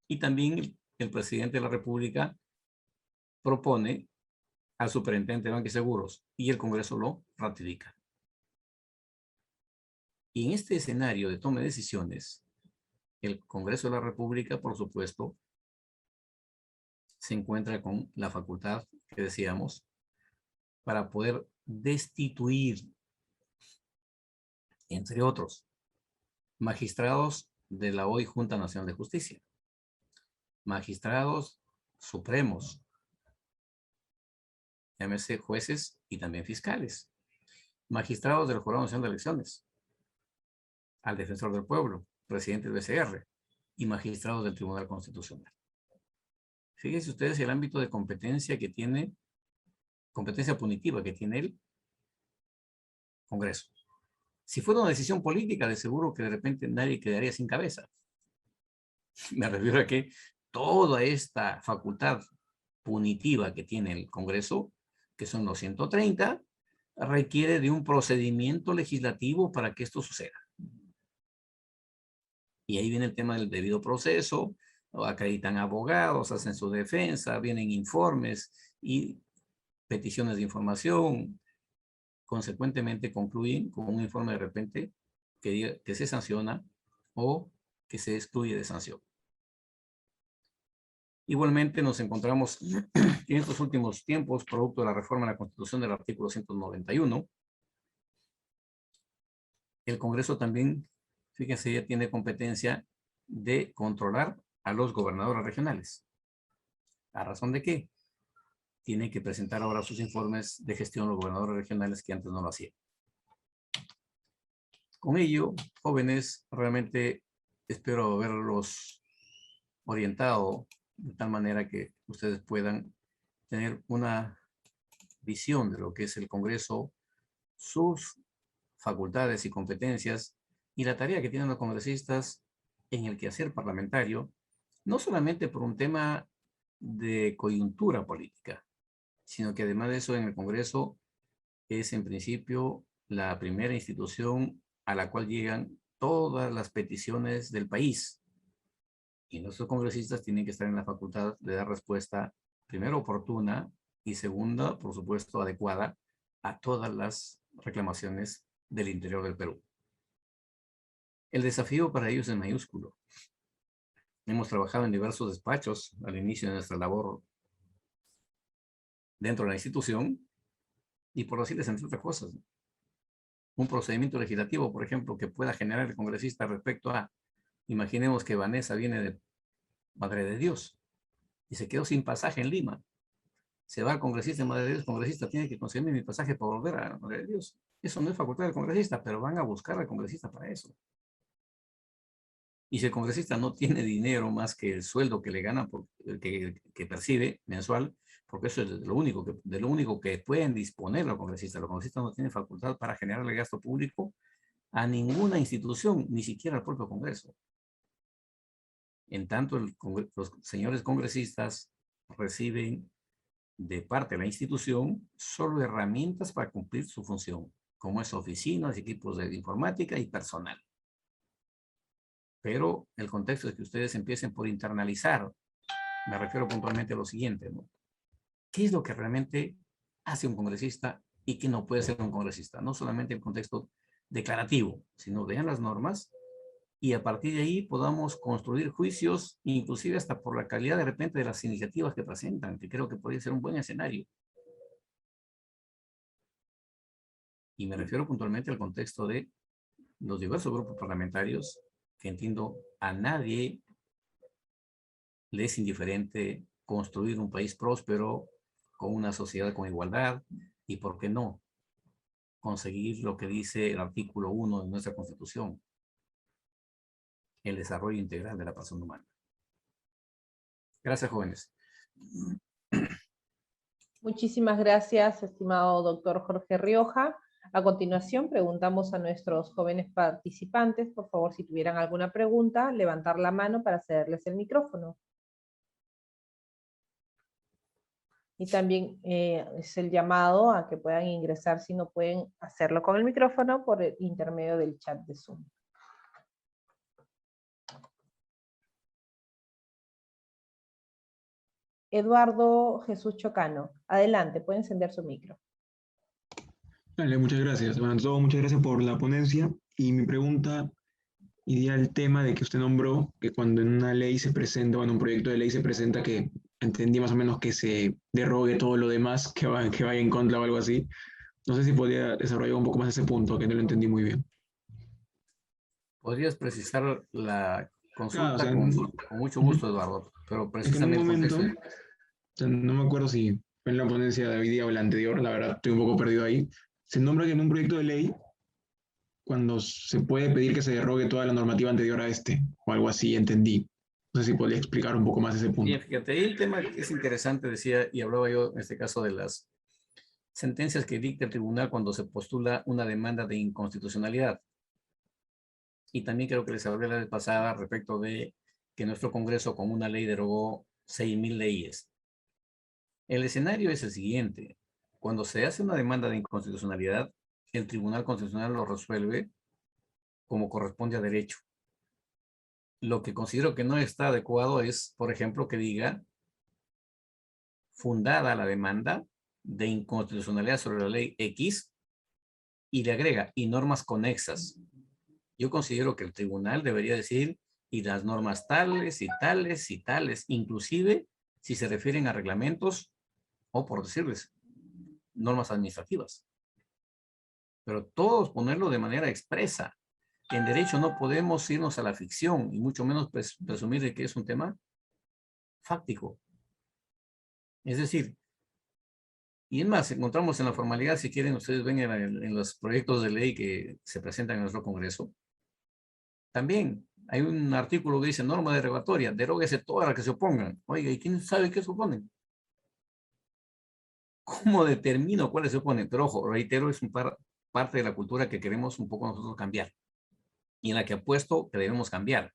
y también el presidente de la República propone al superintendente de Banca y Seguros, y el Congreso lo ratifica. Y en este escenario de toma de decisiones, el Congreso de la República, por supuesto, se encuentra con la facultad que decíamos para poder destituir, entre otros, magistrados de la hoy Junta Nacional de Justicia, magistrados supremos, llámese jueces y también fiscales, magistrados del Jurado Nacional de Elecciones, al Defensor del Pueblo, presidente del BCR, y magistrados del Tribunal Constitucional. Fíjense ustedes el ámbito de competencia que tiene, competencia punitiva que tiene el Congreso. Si fuera una decisión política, de seguro que de repente nadie quedaría sin cabeza. Me refiero a que toda esta facultad punitiva que tiene el Congreso, que son los 130, requiere de un procedimiento legislativo para que esto suceda. Y ahí viene el tema del debido proceso, acreditan abogados, hacen su defensa, vienen informes y peticiones de información. Consecuentemente concluyen con un informe de repente que diga que se sanciona o que se excluye de sanción. Igualmente nos encontramos en estos últimos tiempos, producto de la reforma de la Constitución del artículo 191, el Congreso también, fíjense, ya tiene competencia de controlar a los gobernadores regionales. ¿A razón de qué? Tienen que presentar ahora sus informes de gestión los gobernadores regionales que antes no lo hacían. Con ello, jóvenes, realmente espero haberlos orientado de tal manera que ustedes puedan tener una visión de lo que es el Congreso, sus facultades y competencias y la tarea que tienen los congresistas en el quehacer parlamentario, no solamente por un tema de coyuntura política, sino que además de eso en el Congreso es en principio la primera institución a la cual llegan todas las peticiones del país. Y nuestros congresistas tienen que estar en la facultad de dar respuesta, primero oportuna y segunda, por supuesto, adecuada a todas las reclamaciones del interior del Perú. El desafío para ellos es mayúsculo. Hemos trabajado en diversos despachos al inicio de nuestra labor dentro de la institución y por decirles entre otras cosas, un procedimiento legislativo, por ejemplo, que pueda generar el congresista respecto a, imaginemos que Vanessa viene de Madre de Dios y se quedó sin pasaje en Lima. Se va al congresista en Madre de Dios, el congresista tiene que conseguirme mi pasaje para volver a Madre de Dios. Eso no es facultad del congresista, pero van a buscar al congresista para eso. Y si el congresista no tiene dinero más que el sueldo que le gana, que percibe mensual, porque eso es de lo único que pueden disponer los congresistas. Los congresistas no tienen facultad para generarle gasto público a ninguna institución, ni siquiera al propio Congreso. En tanto, los señores congresistas reciben de parte de la institución solo herramientas para cumplir su función, como es oficinas, equipos de informática y personal. Pero el contexto es que ustedes empiecen por internalizar. Me refiero puntualmente a lo siguiente, ¿no? ¿Qué es lo que realmente hace un congresista y qué no puede ser un congresista? No solamente el contexto declarativo, sino vean las normas y a partir de ahí podamos construir juicios, inclusive hasta por la calidad de repente de las iniciativas que presentan, que creo que podría ser un buen escenario. Y me refiero puntualmente al contexto de los diversos grupos parlamentarios, que entiendo a nadie le es indiferente construir un país próspero, con una sociedad con igualdad, y por qué no, conseguir lo que dice el artículo 1 de nuestra Constitución, el desarrollo integral de la persona humana. Gracias, jóvenes. Muchísimas gracias, estimado doctor Jorge Rioja. A continuación, preguntamos a nuestros jóvenes participantes, por favor, si tuvieran alguna pregunta, levantar la mano para cederles el micrófono. Y también es el llamado a que puedan ingresar, si no pueden hacerlo con el micrófono, por el intermedio del chat de Zoom. Eduardo Jesús Chocano, adelante, puede encender su micro. Vale, muchas gracias. Bueno, ante todo, muchas gracias por la ponencia. Y mi pregunta iría al tema de que usted nombró que cuando en una ley se presenta, bueno, un proyecto de ley se presenta que entendí más o menos que se derrogue todo lo demás que vaya en contra o algo así. No sé si podría desarrollar un poco más ese punto, que no lo entendí muy bien. ¿Podrías precisar la Claro, o consulta sea, con mucho gusto, Eduardo? Pero es que en un precisamente el momento, contexto. o sea, no me acuerdo si fue en la ponencia de hoy día o la anterior, la verdad, estoy un poco perdido ahí. Se nombra que en un proyecto de ley cuando se puede pedir que se derrogue toda la normativa anterior a este, o algo así, entendí. No sé si podría explicar un poco más ese punto. Bien, fíjate, ahí el tema que es interesante, decía, y hablaba yo en este caso de las sentencias que dicta el tribunal cuando se postula una demanda de inconstitucionalidad. Y también creo que les hablé la vez pasada respecto de que nuestro Congreso con una ley derogó 6.000 leyes. El escenario es el siguiente. Cuando se hace una demanda de inconstitucionalidad, el Tribunal Constitucional lo resuelve como corresponde a derecho. Lo que considero que no está adecuado es, por ejemplo, que diga fundada la demanda de inconstitucionalidad sobre la ley X y le agrega y normas conexas. Yo considero que el tribunal debería decir y las normas tales y tales y tales, inclusive si se refieren a reglamentos o, por decirles, normas administrativas. Pero todos ponerlo de manera expresa. En derecho no podemos irnos a la ficción y mucho menos presumir de que es un tema fáctico. Es decir, y es más, encontramos en la formalidad, si quieren, ustedes ven en los proyectos de ley que se presentan en nuestro Congreso, también hay un artículo que dice norma derogatoria, deróguese todas las que se opongan. Oiga, ¿y quién sabe qué se oponen? ¿Cómo determino cuáles se oponen? Pero ojo, reitero, es parte de la cultura que queremos un poco nosotros cambiar y en la que apuesto que debemos cambiar.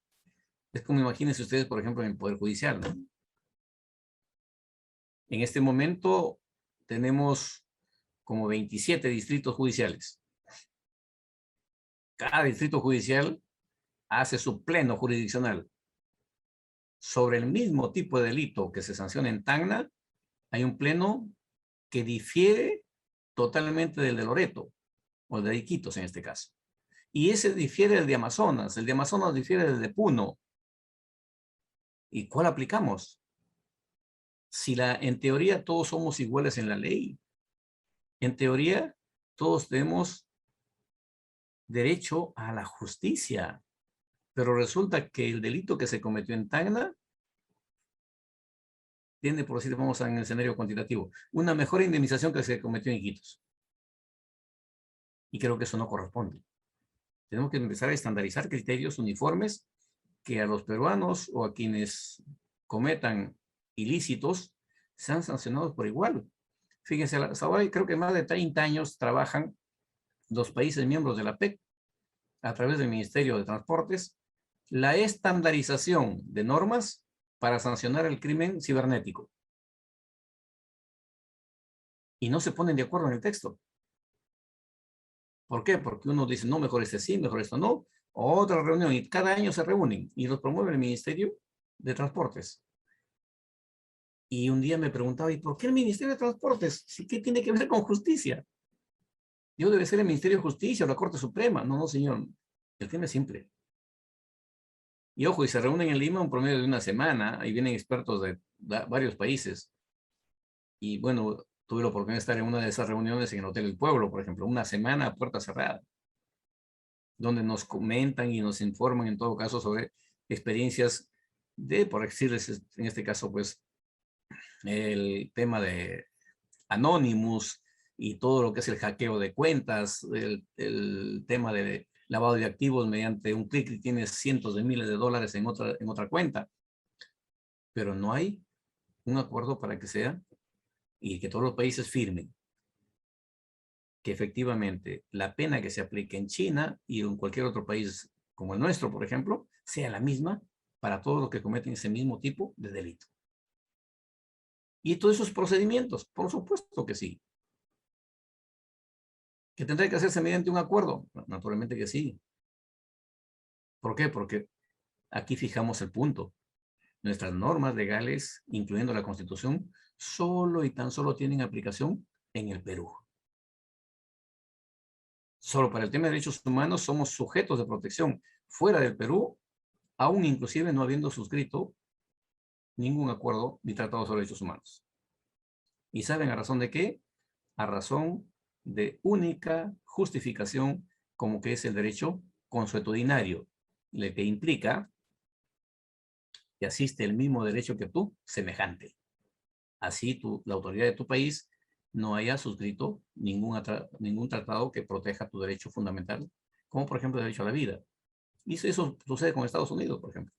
Es como imagínense ustedes, por ejemplo, en el Poder Judicial, ¿no? En este momento tenemos como 27 distritos judiciales. Cada distrito judicial hace su pleno jurisdiccional. Sobre el mismo tipo de delito que se sanciona en Tacna, hay un pleno que difiere totalmente del de Loreto, o de Iquitos en este caso. Y ese difiere del de Amazonas, el de Amazonas difiere del de Puno. ¿Y cuál aplicamos? Si en teoría todos somos iguales en la ley, en teoría todos tenemos derecho a la justicia, pero resulta que el delito que se cometió en Tacna tiene, por decir, vamos en el escenario cuantitativo, una mejor indemnización que se cometió en Iquitos. Y creo que eso no corresponde. Tenemos que empezar a estandarizar criterios uniformes que a los peruanos o a quienes cometan ilícitos sean sancionados por igual. Fíjense, hasta ahora creo que más de 30 años trabajan los países miembros de la PEC a través del Ministerio de Transportes la estandarización de normas para sancionar el crimen cibernético. Y no se ponen de acuerdo en el texto. ¿Por qué? Porque uno dice, no, mejor este sí, mejor esto no. Otra reunión, y cada año se reúnen y los promueve el Ministerio de Transportes. Y un día me preguntaba, ¿y por qué el Ministerio de Transportes? ¿Qué tiene que ver con justicia? Yo debe ser el Ministerio de Justicia o la Corte Suprema. No, no, señor. El tema es simple. Y ojo, y se reúnen en Lima un promedio de una semana. Ahí vienen expertos de varios países. Y bueno, tuve la oportunidad de estar en una de esas reuniones en el Hotel El Pueblo, por ejemplo, una semana a puerta cerrada, donde nos comentan y nos informan en todo caso sobre experiencias de, por decirles en este caso, pues, el tema de Anonymous y todo lo que es el hackeo de cuentas, el tema de lavado de activos mediante un clic y tienes cientos de miles de dólares en otra cuenta. Pero no hay un acuerdo para que sea y que todos los países firmen que efectivamente la pena que se aplique en China y en cualquier otro país como el nuestro, por ejemplo, sea la misma para todos los que cometen ese mismo tipo de delito. Y todos esos procedimientos, por supuesto que sí. ¿Que tendrá que hacerse mediante un acuerdo? Naturalmente que sí. ¿Por qué? Porque aquí fijamos el punto. Nuestras normas legales, incluyendo la Constitución, solo y tan solo tienen aplicación en el Perú. Solo para el tema de derechos humanos somos sujetos de protección fuera del Perú, aún inclusive no habiendo suscrito ningún acuerdo ni tratado sobre derechos humanos. ¿Y saben a razón de qué? A razón de única justificación como que es el derecho consuetudinario, lo que implica que asiste el mismo derecho que tú, semejante. Así la autoridad de tu país no haya suscrito ningún tratado que proteja tu derecho fundamental, como por ejemplo el derecho a la vida. Y eso sucede con Estados Unidos, por ejemplo.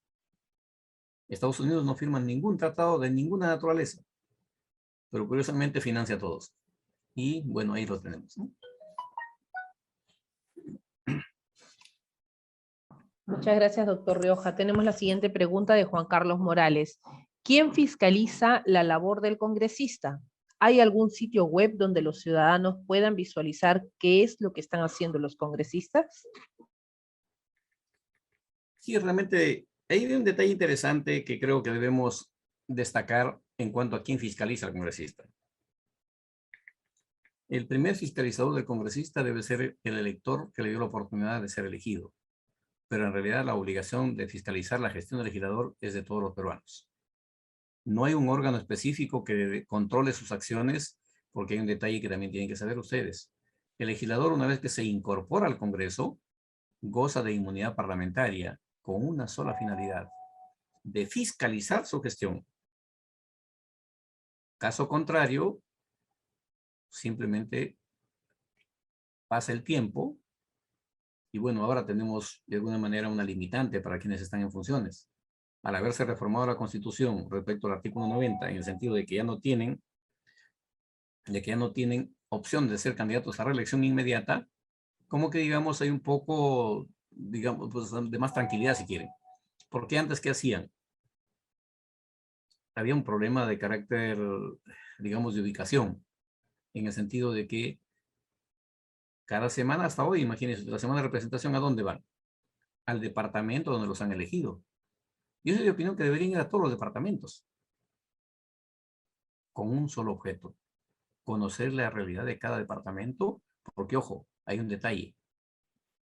Estados Unidos no firma ningún tratado de ninguna naturaleza, pero curiosamente financia a todos. Y bueno, ahí lo tenemos, ¿no? Muchas gracias, doctor Rioja. Tenemos la siguiente pregunta de Juan Carlos Morales. ¿Quién fiscaliza la labor del congresista? ¿Hay algún sitio web donde los ciudadanos puedan visualizar qué es lo que están haciendo los congresistas? Sí, realmente hay un detalle interesante que creo que debemos destacar en cuanto a quién fiscaliza al congresista. El primer fiscalizador del congresista debe ser el elector que le dio la oportunidad de ser elegido, pero en realidad la obligación de fiscalizar la gestión del legislador es de todos los peruanos. No hay un órgano específico que controle sus acciones, porque hay un detalle que también tienen que saber ustedes. El legislador, una vez que se incorpora al Congreso, goza de inmunidad parlamentaria con una sola finalidad: de fiscalizar su gestión. Caso contrario, simplemente pasa el tiempo y bueno, ahora tenemos de alguna manera una limitante para quienes están en funciones. Al haberse reformado la Constitución respecto al artículo 90, en el sentido de que ya no tienen opción de ser candidatos a reelección inmediata, como que digamos hay un poco, digamos, pues, de más tranquilidad si quieren. Porque antes, ¿qué hacían? Había un problema de carácter, digamos, de ubicación, en el sentido de que cada semana hasta hoy, imagínense, la semana de representación, ¿a dónde van? Al departamento donde los han elegido. Yo soy de opinión que deberían ir a todos los departamentos, con un solo objeto: conocer la realidad de cada departamento, porque, ojo, hay un detalle.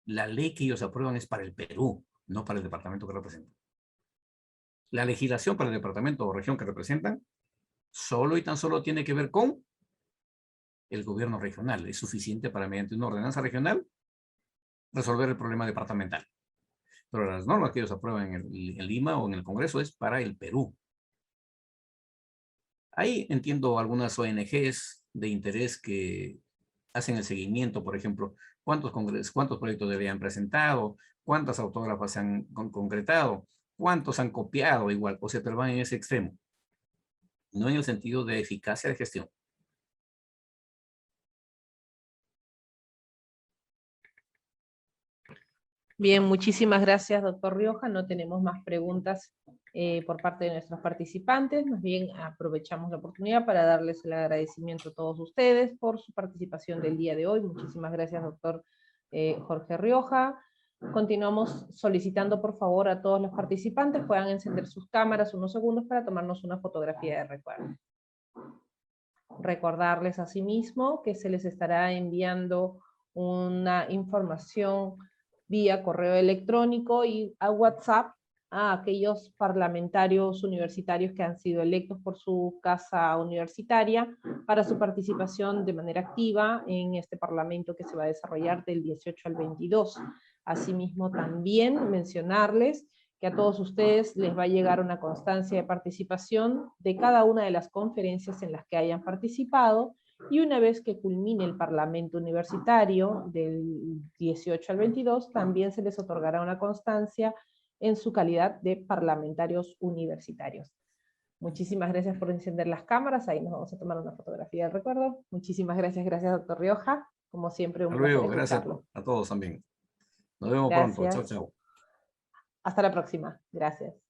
La ley que ellos aprueban es para el Perú, no para el departamento que representan. La legislación para el departamento o región que representan solo y tan solo tiene que ver con el gobierno regional. Es suficiente para, mediante una ordenanza regional, resolver el problema departamental. Pero las normas que ellos aprueban en Lima o en el Congreso es para el Perú. Ahí entiendo algunas ONGs de interés que hacen el seguimiento, por ejemplo, cuántos proyectos de ley han presentado, cuántas autógrafas se han concretado, cuántos han copiado igual, o sea, pero van en ese extremo, no en el sentido de eficacia de gestión. Bien, muchísimas gracias, doctor Rioja. No tenemos más preguntas por parte de nuestros participantes. Más bien aprovechamos la oportunidad para darles el agradecimiento a todos ustedes por su participación del día de hoy. Muchísimas gracias, doctor Jorge Rioja. Continuamos solicitando, por favor, a todos los participantes puedan encender sus cámaras unos segundos para tomarnos una fotografía de recuerdo. Recordarles asimismo que se les estará enviando una información vía correo electrónico y a WhatsApp a aquellos parlamentarios universitarios que han sido electos por su casa universitaria para su participación de manera activa en este parlamento que se va a desarrollar del 18 al 22. Asimismo, también mencionarles que a todos ustedes les va a llegar una constancia de participación de cada una de las conferencias en las que hayan participado, y una vez que culmine el Parlamento Universitario del 18 al 22, también se les otorgará una constancia en su calidad de parlamentarios universitarios. Muchísimas gracias por encender las cámaras. Ahí nos vamos a tomar una fotografía de recuerdo. Muchísimas gracias, doctor Rioja. Como siempre, un Hasta placer luego, gracias escucharlo. a todos también. Nos vemos pronto. Chao, Gracias. chao. Hasta la próxima. Gracias.